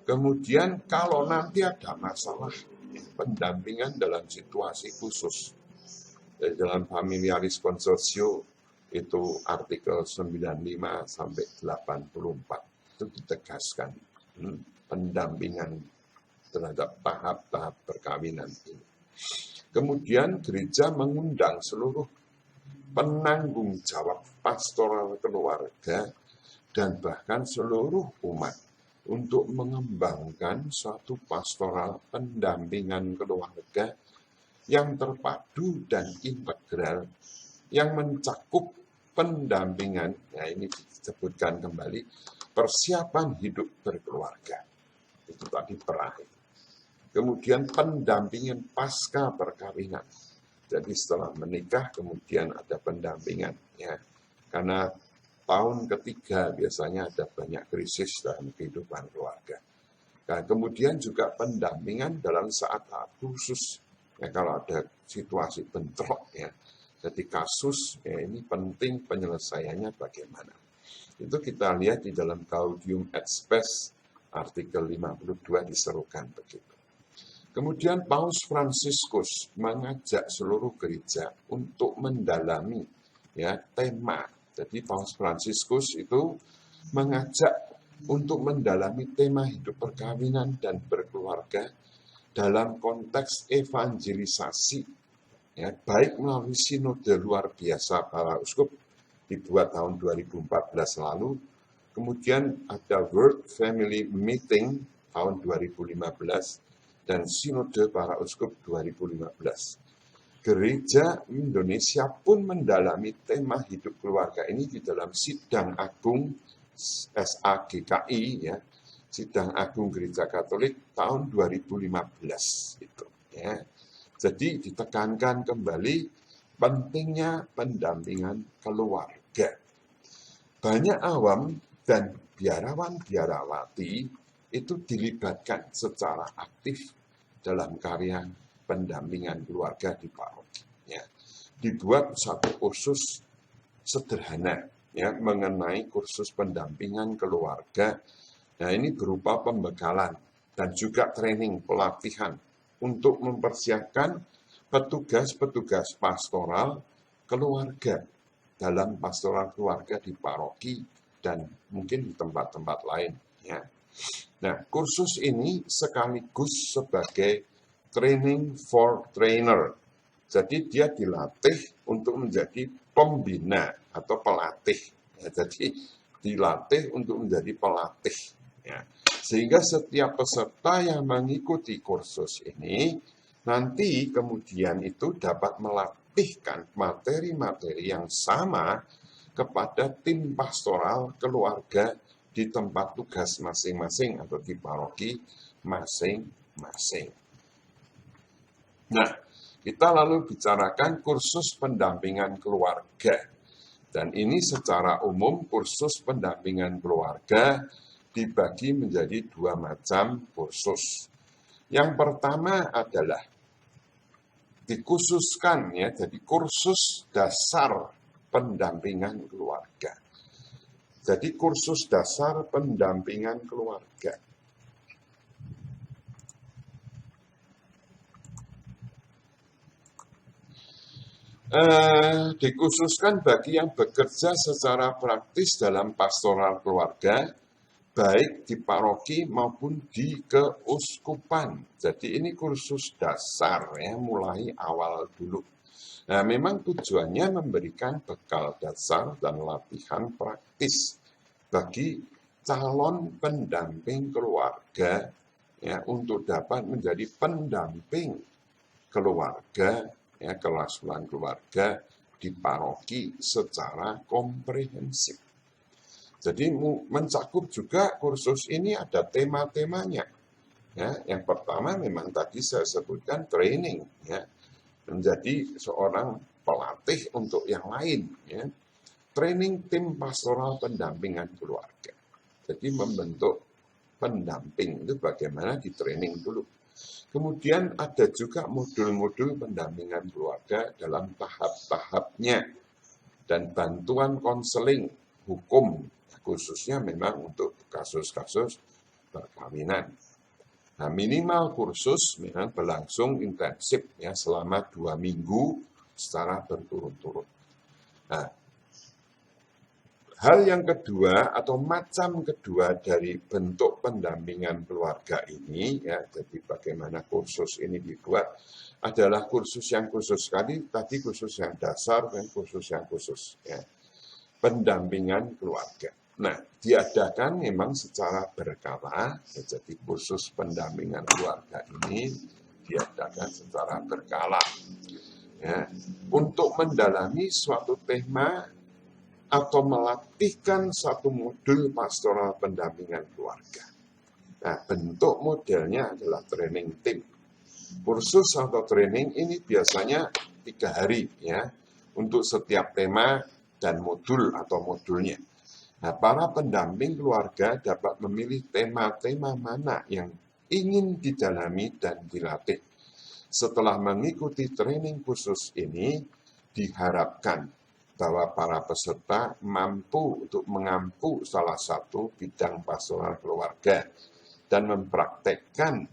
Kemudian kalau nanti ada masalah, ya, pendampingan dalam situasi khusus. Dari dalam Familiaris Consortio itu artikel 95 sampai 84 itu ditegaskan pendampingan terhadap tahap-tahap perkawinan ini. Kemudian gereja mengundang seluruh penanggung jawab pastoral keluarga dan bahkan seluruh umat untuk mengembangkan suatu pastoral pendampingan keluarga yang terpadu dan integral yang mencakup pendampingan, ya ini disebutkan kembali, persiapan hidup berkeluarga. Itu tadi peraih. Kemudian pendampingan pasca perkawinan. Jadi setelah menikah kemudian ada pendampingan, ya. Karena tahun ketiga biasanya ada banyak krisis dalam kehidupan keluarga. Nah, kemudian juga pendampingan dalam saat khusus. Ya, kalau ada situasi bentrok, ya. Jadi kasus, ya, ini penting penyelesaiannya bagaimana. Itu kita lihat di dalam Gaudium et Spes artikel 52 diserukan begitu. Kemudian Paus Fransiskus mengajak seluruh gereja untuk mendalami, ya, tema. Jadi Paus Fransiskus itu mengajak untuk mendalami tema hidup perkawinan dan berkeluarga dalam konteks evangelisasi, ya, baik melalui sinode luar biasa para uskup dibuat tahun 2014 lalu, kemudian ada World Family Meeting tahun 2015, dan sinode para uskup 2015. Gereja Indonesia pun mendalami tema hidup keluarga ini di dalam Sidang Agung SAGKI, ya, Sidang Agung Gereja Katolik tahun 2015 itu, ya. Jadi ditekankan kembali pentingnya pendampingan keluarga. Banyak awam dan biarawan-biarawati itu dilibatkan secara aktif dalam karya pendampingan keluarga di paroki. Ya. Dibuat satu kursus sederhana, ya, mengenai kursus pendampingan keluarga. Nah, ini berupa pembekalan dan juga training pelatihan untuk mempersiapkan petugas-petugas pastoral keluarga dalam pastoral keluarga di paroki dan mungkin di tempat-tempat lain. Ya. Nah, kursus ini sekaligus sebagai training for trainer. Jadi dia dilatih untuk menjadi pembina atau pelatih. Ya, jadi dilatih untuk menjadi pelatih. Ya. Sehingga setiap peserta yang mengikuti kursus ini nanti kemudian itu dapat melatihkan materi-materi yang sama kepada tim pastoral keluarga di tempat tugas masing-masing atau di paroki masing-masing. Nah, kita lalu bicarakan kursus pendampingan keluarga. Dan ini secara umum kursus pendampingan keluarga dibagi menjadi dua macam kursus. Yang pertama adalah dikhususkan, ya, jadi kursus dasar pendampingan keluarga. Jadi kursus dasar pendampingan keluarga. Dikhususkan bagi yang bekerja secara praktis dalam pastoral keluarga, baik di paroki maupun di keuskupan. Jadi ini kursus dasar, ya, mulai awal dulu. Nah, memang tujuannya memberikan bekal dasar dan latihan praktis bagi calon pendamping keluarga, ya, untuk dapat menjadi pendamping keluarga, ya, kelangsungan keluarga di paroki secara komprehensif. Jadi mencakup juga kursus ini ada tema-temanya. Ya, yang pertama memang tadi saya sebutkan training, ya, menjadi seorang pelatih untuk yang lain, ya. Training tim pastoral pendampingan keluarga. Jadi membentuk pendamping itu bagaimana di training dulu. Kemudian ada juga modul-modul pendampingan keluarga dalam tahap-tahapnya dan bantuan konseling hukum, khususnya memang untuk kasus-kasus perkawinan. Nah, minimal kursus memang berlangsung intensif, ya, selama 2 minggu secara berturut-turut. Nah, hal yang kedua atau macam kedua dari bentuk pendampingan keluarga ini, ya, jadi bagaimana kursus ini dibuat adalah kursus yang khusus sekali, tadi kursus yang dasar dan kursus yang khusus, ya, pendampingan keluarga. Nah, diadakan memang secara berkala, ya, jadi kursus pendampingan keluarga ini diadakan secara berkala, ya, untuk mendalami suatu tema atau melatihkan satu modul pastoral pendampingan keluarga. Nah, bentuk modelnya adalah training tim. Kursus atau training ini biasanya 3 hari, ya, untuk setiap tema dan modul atau modulnya. Nah, para pendamping keluarga dapat memilih tema-tema mana yang ingin didalami dan dilatih. Setelah mengikuti training khusus ini, diharapkan bahwa para peserta mampu untuk mengampu salah satu bidang pastoral keluarga dan mempraktekkan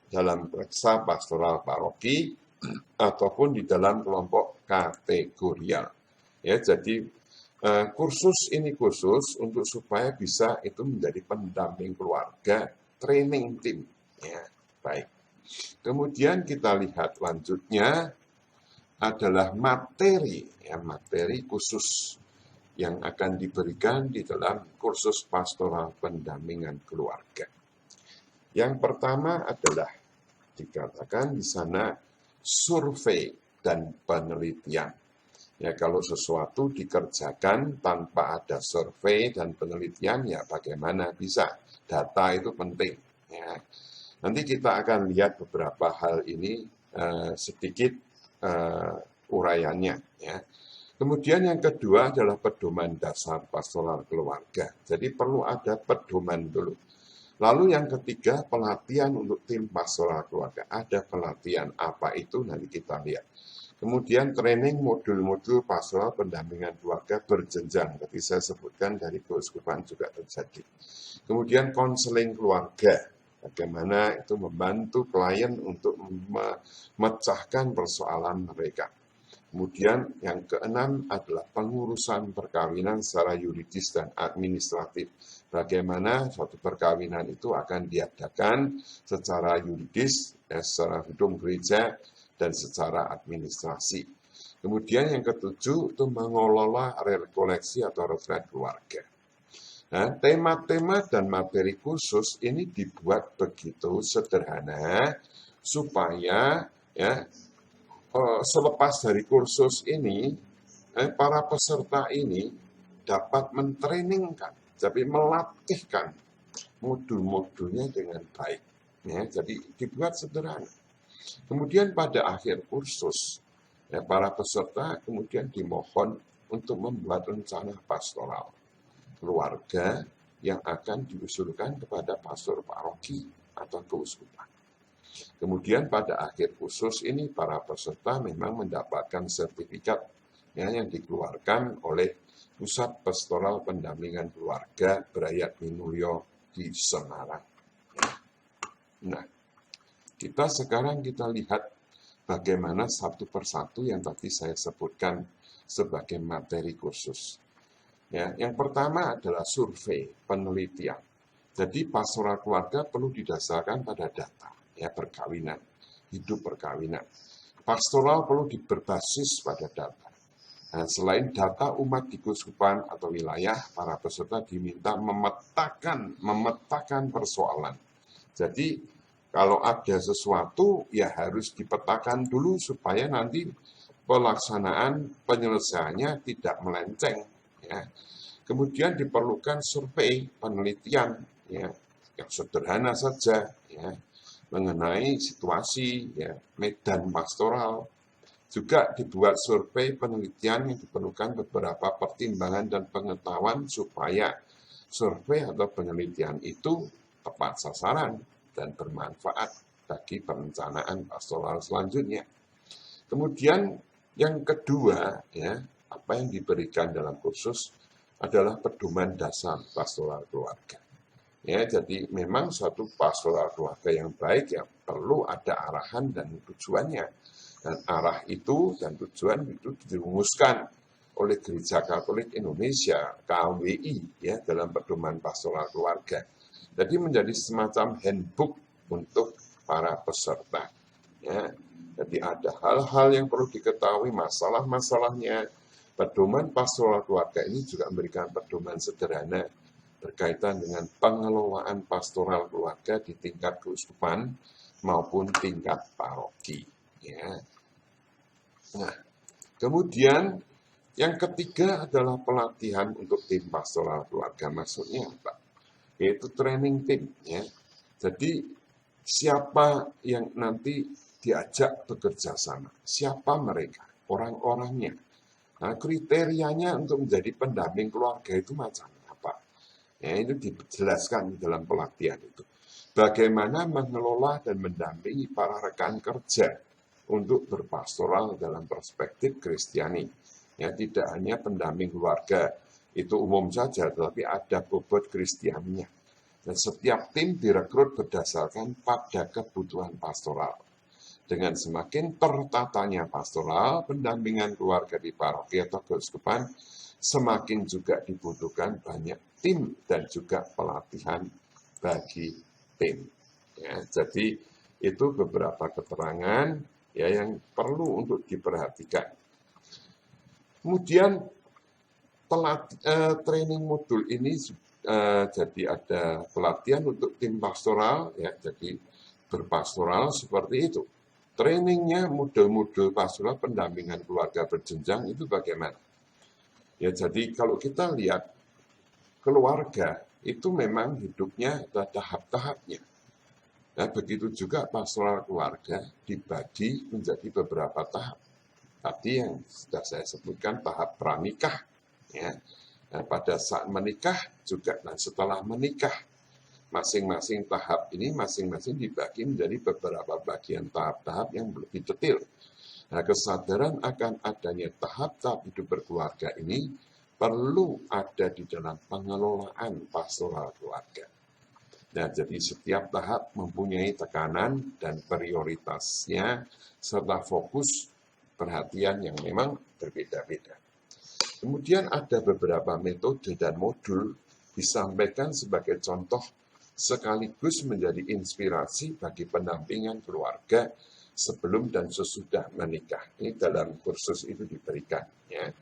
dalam reksa pastoral paroki ataupun di dalam kelompok kategorial. Ya, jadi kursus ini khusus untuk supaya bisa itu menjadi pendamping keluarga, training tim. Ya, baik. Kemudian kita lihat lanjutnya adalah materi, ya, materi khusus yang akan diberikan di dalam kursus pastoral pendampingan keluarga. Yang pertama adalah dikatakan di sana survei dan penelitian. Ya, kalau sesuatu dikerjakan tanpa ada survei dan penelitian, ya bagaimana bisa? Data itu penting. Ya. Nanti kita akan lihat beberapa hal ini sedikit uraiannya. Ya. Kemudian yang kedua adalah pedoman dasar pastoral keluarga. Jadi perlu ada pedoman dulu. Lalu yang ketiga, pelatihan untuk tim pastoral keluarga. Ada pelatihan apa itu, nanti kita lihat. Kemudian training modul-modul pastoral pendampingan keluarga berjenjang. Tadi saya sebutkan dari keuskupan juga terjadi. Kemudian konseling keluarga. Bagaimana itu membantu klien untuk memecahkan persoalan mereka. Kemudian yang keenam adalah pengurusan perkawinan secara yuridis dan administratif. Bagaimana suatu perkawinan itu akan diadakan secara yuridis, secara hukum gereja, dan secara administrasi. Kemudian yang ketujuh itu mengelola rekoleksi atau retret keluarga. Nah, tema-tema dan materi khusus ini dibuat begitu sederhana supaya ya selepas dari kursus ini, para peserta ini dapat mentrainingkan, tapi melatihkan modul-modulnya dengan baik. Ya, jadi dibuat sederhana. Kemudian pada akhir kursus, ya, para peserta kemudian dimohon untuk membuat rencana pastoral keluarga yang akan diusulkan kepada pastor paroki atau keuskupan. Kemudian pada akhir kursus ini para peserta memang mendapatkan sertifikat ya, yang dikeluarkan oleh Pusat Pastoral Pendampingan Keluarga Brayat Minulyo di Semarang. Nah, sekarang kita lihat bagaimana satu persatu yang tadi saya sebutkan sebagai materi khusus. Ya, yang pertama adalah survei, penelitian. Jadi pastoral keluarga perlu didasarkan pada data. Ya, perkawinan, hidup perkawinan. Pastoral perlu berbasis pada data. Nah, selain data umat di keuskupan atau wilayah, para peserta diminta memetakan persoalan. Jadi, kalau ada sesuatu, ya harus dipetakan dulu supaya nanti pelaksanaan penyelesaiannya tidak melenceng. Ya. Kemudian diperlukan survei, penelitian, ya, yang sederhana saja, ya, mengenai situasi ya, medan pastoral. Juga dibuat survei penelitian yang diperlukan beberapa pertimbangan dan pengetahuan supaya survei atau penelitian itu tepat sasaran dan bermanfaat bagi perencanaan pastoral selanjutnya. Kemudian yang kedua, ya, apa yang diberikan dalam kursus adalah pedoman dasar pastoral keluarga. Ya, jadi memang suatu pastoral keluarga yang baik ya perlu ada arahan dan tujuannya. Dan arah itu dan tujuan itu dirumuskan oleh Gereja Katolik Indonesia, KWI, ya, dalam pedoman pastoral keluarga. Jadi menjadi semacam handbook untuk para peserta. Ya, jadi ada hal-hal yang perlu diketahui, masalah-masalahnya. Pedoman pastoral keluarga ini juga memberikan pedoman sederhana berkaitan dengan pengelolaan pastoral keluarga di tingkat keuskupan maupun tingkat paroki. Ya. Nah, kemudian yang ketiga adalah pelatihan untuk tim pastoral keluarga. Maksudnya apa? Yaitu training tim. Ya. Jadi siapa yang nanti diajak bekerja sama? Siapa mereka? Orang-orangnya. Nah, kriterianya untuk menjadi pendamping keluarga itu macam apa? Ya, itu dijelaskan dalam pelatihan itu. Bagaimana mengelola dan mendampingi para rekan kerja untuk berpastoral dalam perspektif Kristiani. Ya, tidak hanya pendamping keluarga, itu umum saja, tetapi ada bobot Kristianinya. Dan setiap tim direkrut berdasarkan pada kebutuhan pastoral. Dengan semakin tertatanya pastoral, pendampingan keluarga di paroki atau keuskupan, semakin juga dibutuhkan banyak tim dan juga pelatihan bagi tim. Ya, jadi itu beberapa keterangan ya yang perlu untuk diperhatikan. Kemudian training modul ini jadi ada pelatihan untuk tim pastoral, ya, jadi berpastoral seperti itu. Trainingnya modul-modul pastoral pendampingan keluarga berjenjang itu bagaimana? Ya, jadi kalau kita lihat keluarga itu memang hidupnya ada tahap-tahapnya. Nah, begitu juga pastoral keluarga dibagi menjadi beberapa tahap. Tadi yang sudah saya sebutkan tahap pranikah, ya. Nah, pada saat menikah juga, nah setelah menikah, masing-masing tahap ini masing-masing dibagi menjadi beberapa bagian tahap-tahap yang lebih detail. Nah, kesadaran akan adanya tahap-tahap hidup berkeluarga ini perlu ada di dalam pengelolaan pastoral keluarga. Nah, jadi setiap tahap mempunyai tekanan dan prioritasnya serta fokus perhatian yang memang berbeda-beda. Kemudian ada beberapa metode dan modul disampaikan sebagai contoh sekaligus menjadi inspirasi bagi pendampingan keluarga sebelum dan sesudah menikah. Ini dalam kursus itu diberikan. Ya.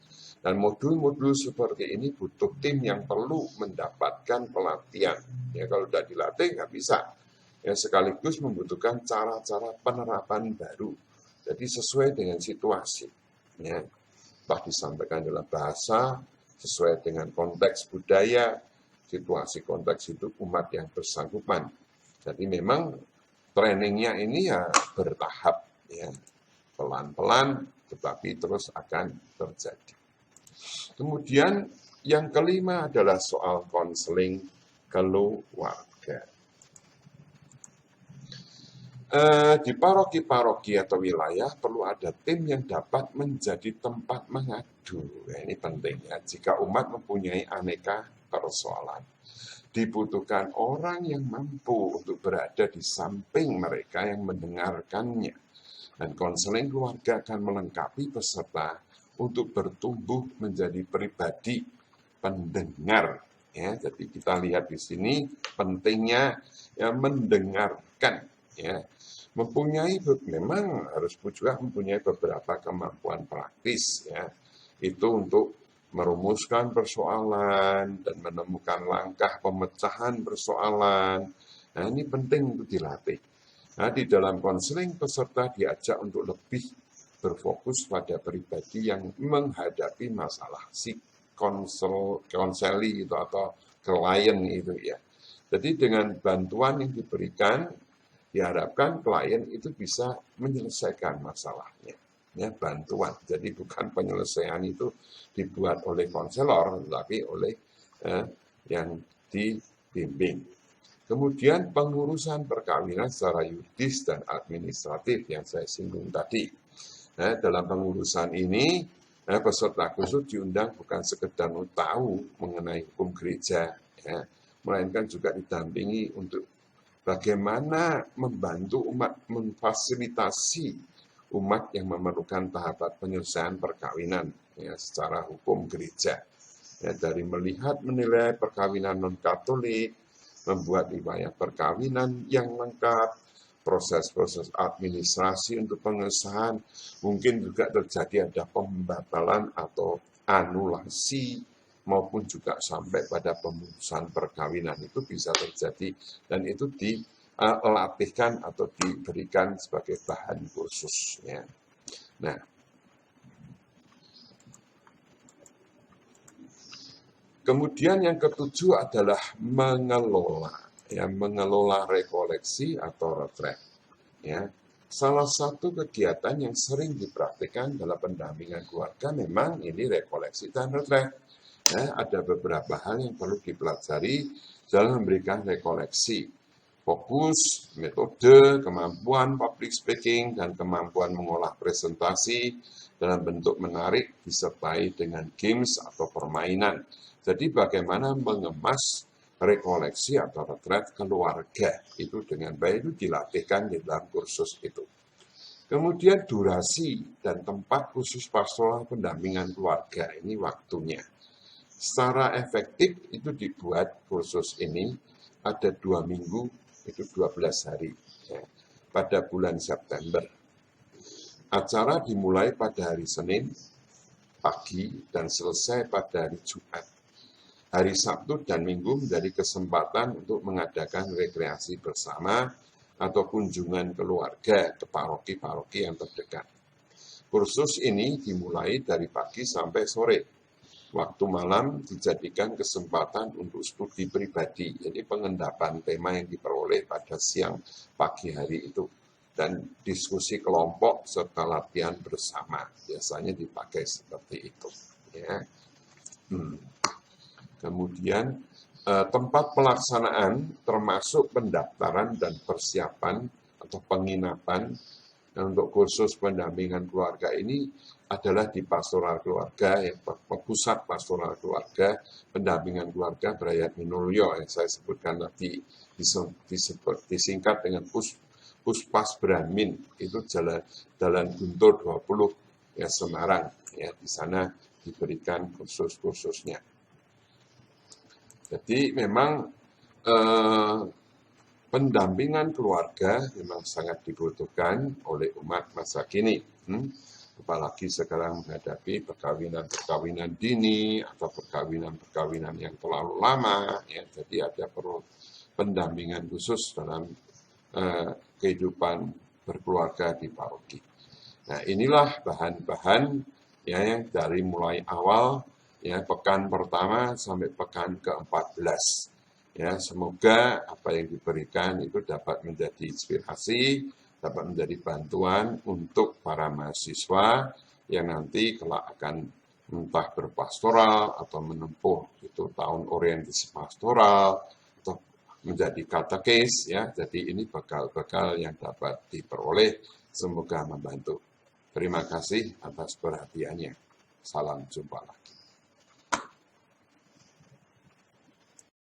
Dan modul-modul seperti ini butuh tim yang perlu mendapatkan pelatihan. Ya, kalau tidak dilatih nggak bisa. Ya, sekaligus membutuhkan cara-cara penerapan baru. Jadi sesuai dengan situasi. Ya. Bah disampaikan dalam bahasa, sesuai dengan konteks budaya, situasi konteks hidup umat yang bersangkutan. Jadi memang trainingnya ini ya bertahap, ya, pelan-pelan, tetapi terus akan terjadi. Kemudian yang kelima adalah soal konseling keluarga. Di paroki-paroki atau wilayah perlu ada tim yang dapat menjadi tempat mengadu. Ya, ini penting ya. Jika umat mempunyai aneka persoalan, dibutuhkan orang yang mampu untuk berada di samping mereka yang mendengarkannya. Dan konseling keluarga akan melengkapi peserta untuk bertumbuh menjadi pribadi pendengar. Ya, jadi kita lihat di sini pentingnya ya mendengarkan. Ya, memang harus juga mempunyai beberapa kemampuan praktis, ya, itu untuk merumuskan persoalan dan menemukan langkah pemecahan persoalan. Nah, ini penting untuk dilatih. Nah, di dalam konseling peserta diajak untuk lebih berfokus pada pribadi yang menghadapi masalah si konseli itu atau klien itu, ya. Jadi dengan bantuan yang diberikan diharapkan klien itu bisa menyelesaikan masalahnya. Ya, bantuan. Jadi bukan penyelesaian itu dibuat oleh konselor, tetapi oleh yang dibimbing. Kemudian pengurusan perkawinan secara yuridis dan administratif yang saya singgung tadi. Nah, dalam pengurusan ini, peserta khusus diundang bukan sekedar tahu mengenai hukum gereja, ya, melainkan juga didampingi untuk bagaimana membantu umat memfasilitasi umat yang memerlukan tahapan penyelesaian perkawinan, ya, secara hukum gereja. Ya, dari melihat menilai perkawinan non-Katolik, membuat riwayat perkawinan yang lengkap, proses-proses administrasi untuk pengesahan, mungkin juga terjadi ada pembatalan atau anulasi, maupun juga sampai pada pemutusan perkawinan itu bisa terjadi, dan itu dilatihkan atau diberikan sebagai bahan kursusnya. Nah, kemudian yang ketujuh adalah mengelola rekoleksi atau retret. Ya, salah satu kegiatan yang sering dipraktikkan dalam pendampingan keluarga memang ini rekoleksi dan retret. Ya, ada beberapa hal yang perlu dipelajari dalam memberikan rekoleksi. Fokus, metode, kemampuan public speaking, dan kemampuan mengolah presentasi dalam bentuk menarik disertai dengan games atau permainan. Jadi bagaimana mengemas rekoleksi atau retret keluarga itu dengan baik itu dilatihkan di dalam kursus itu. Kemudian durasi dan tempat khusus pastoral pendampingan keluarga ini waktunya. Secara efektif itu dibuat kursus ini ada 2 minggu, itu 12 hari ya, pada bulan September. Acara dimulai pada hari Senin pagi dan selesai pada hari Jumat. Hari Sabtu dan Minggu menjadi kesempatan untuk mengadakan rekreasi bersama atau kunjungan keluarga ke paroki-paroki yang terdekat. Kursus ini dimulai dari pagi sampai sore. Waktu malam dijadikan kesempatan untuk studi pribadi, jadi pengendapan tema yang diperoleh pada siang pagi hari itu. Dan diskusi kelompok serta latihan bersama, biasanya dipakai seperti itu. Ya. Kemudian tempat pelaksanaan termasuk pendaftaran dan persiapan atau penginapan untuk kursus pendampingan keluarga ini adalah di pastoral keluarga, yang pusat pastoral keluarga, pendampingan keluarga Brayat Minulyo yang saya sebutkan tadi, disingkat dengan Puspas Brahmin, itu Jalan Guntur 20 ya Semarang, ya di sana diberikan kursus-kursusnya. Jadi memang pendampingan keluarga memang sangat dibutuhkan oleh umat masa kini. Apalagi sekarang menghadapi perkawinan dini atau perkawinan yang terlalu lama, ya, jadi ada perlu pendampingan khusus dalam kehidupan berkeluarga di paroki. Nah, inilah bahan-bahan ya yang dari mulai awal ya pekan pertama sampai pekan ke-14. Ya, semoga apa yang diberikan itu dapat menjadi inspirasi, dapat menjadi bantuan untuk para mahasiswa yang nanti kelak akan entah berpastoral atau menempuh itu tahun orientasi pastoral atau menjadi katekis ya. Jadi ini bekal-bekal yang dapat diperoleh, semoga membantu. Terima kasih atas perhatiannya. Salam jumpa lagi.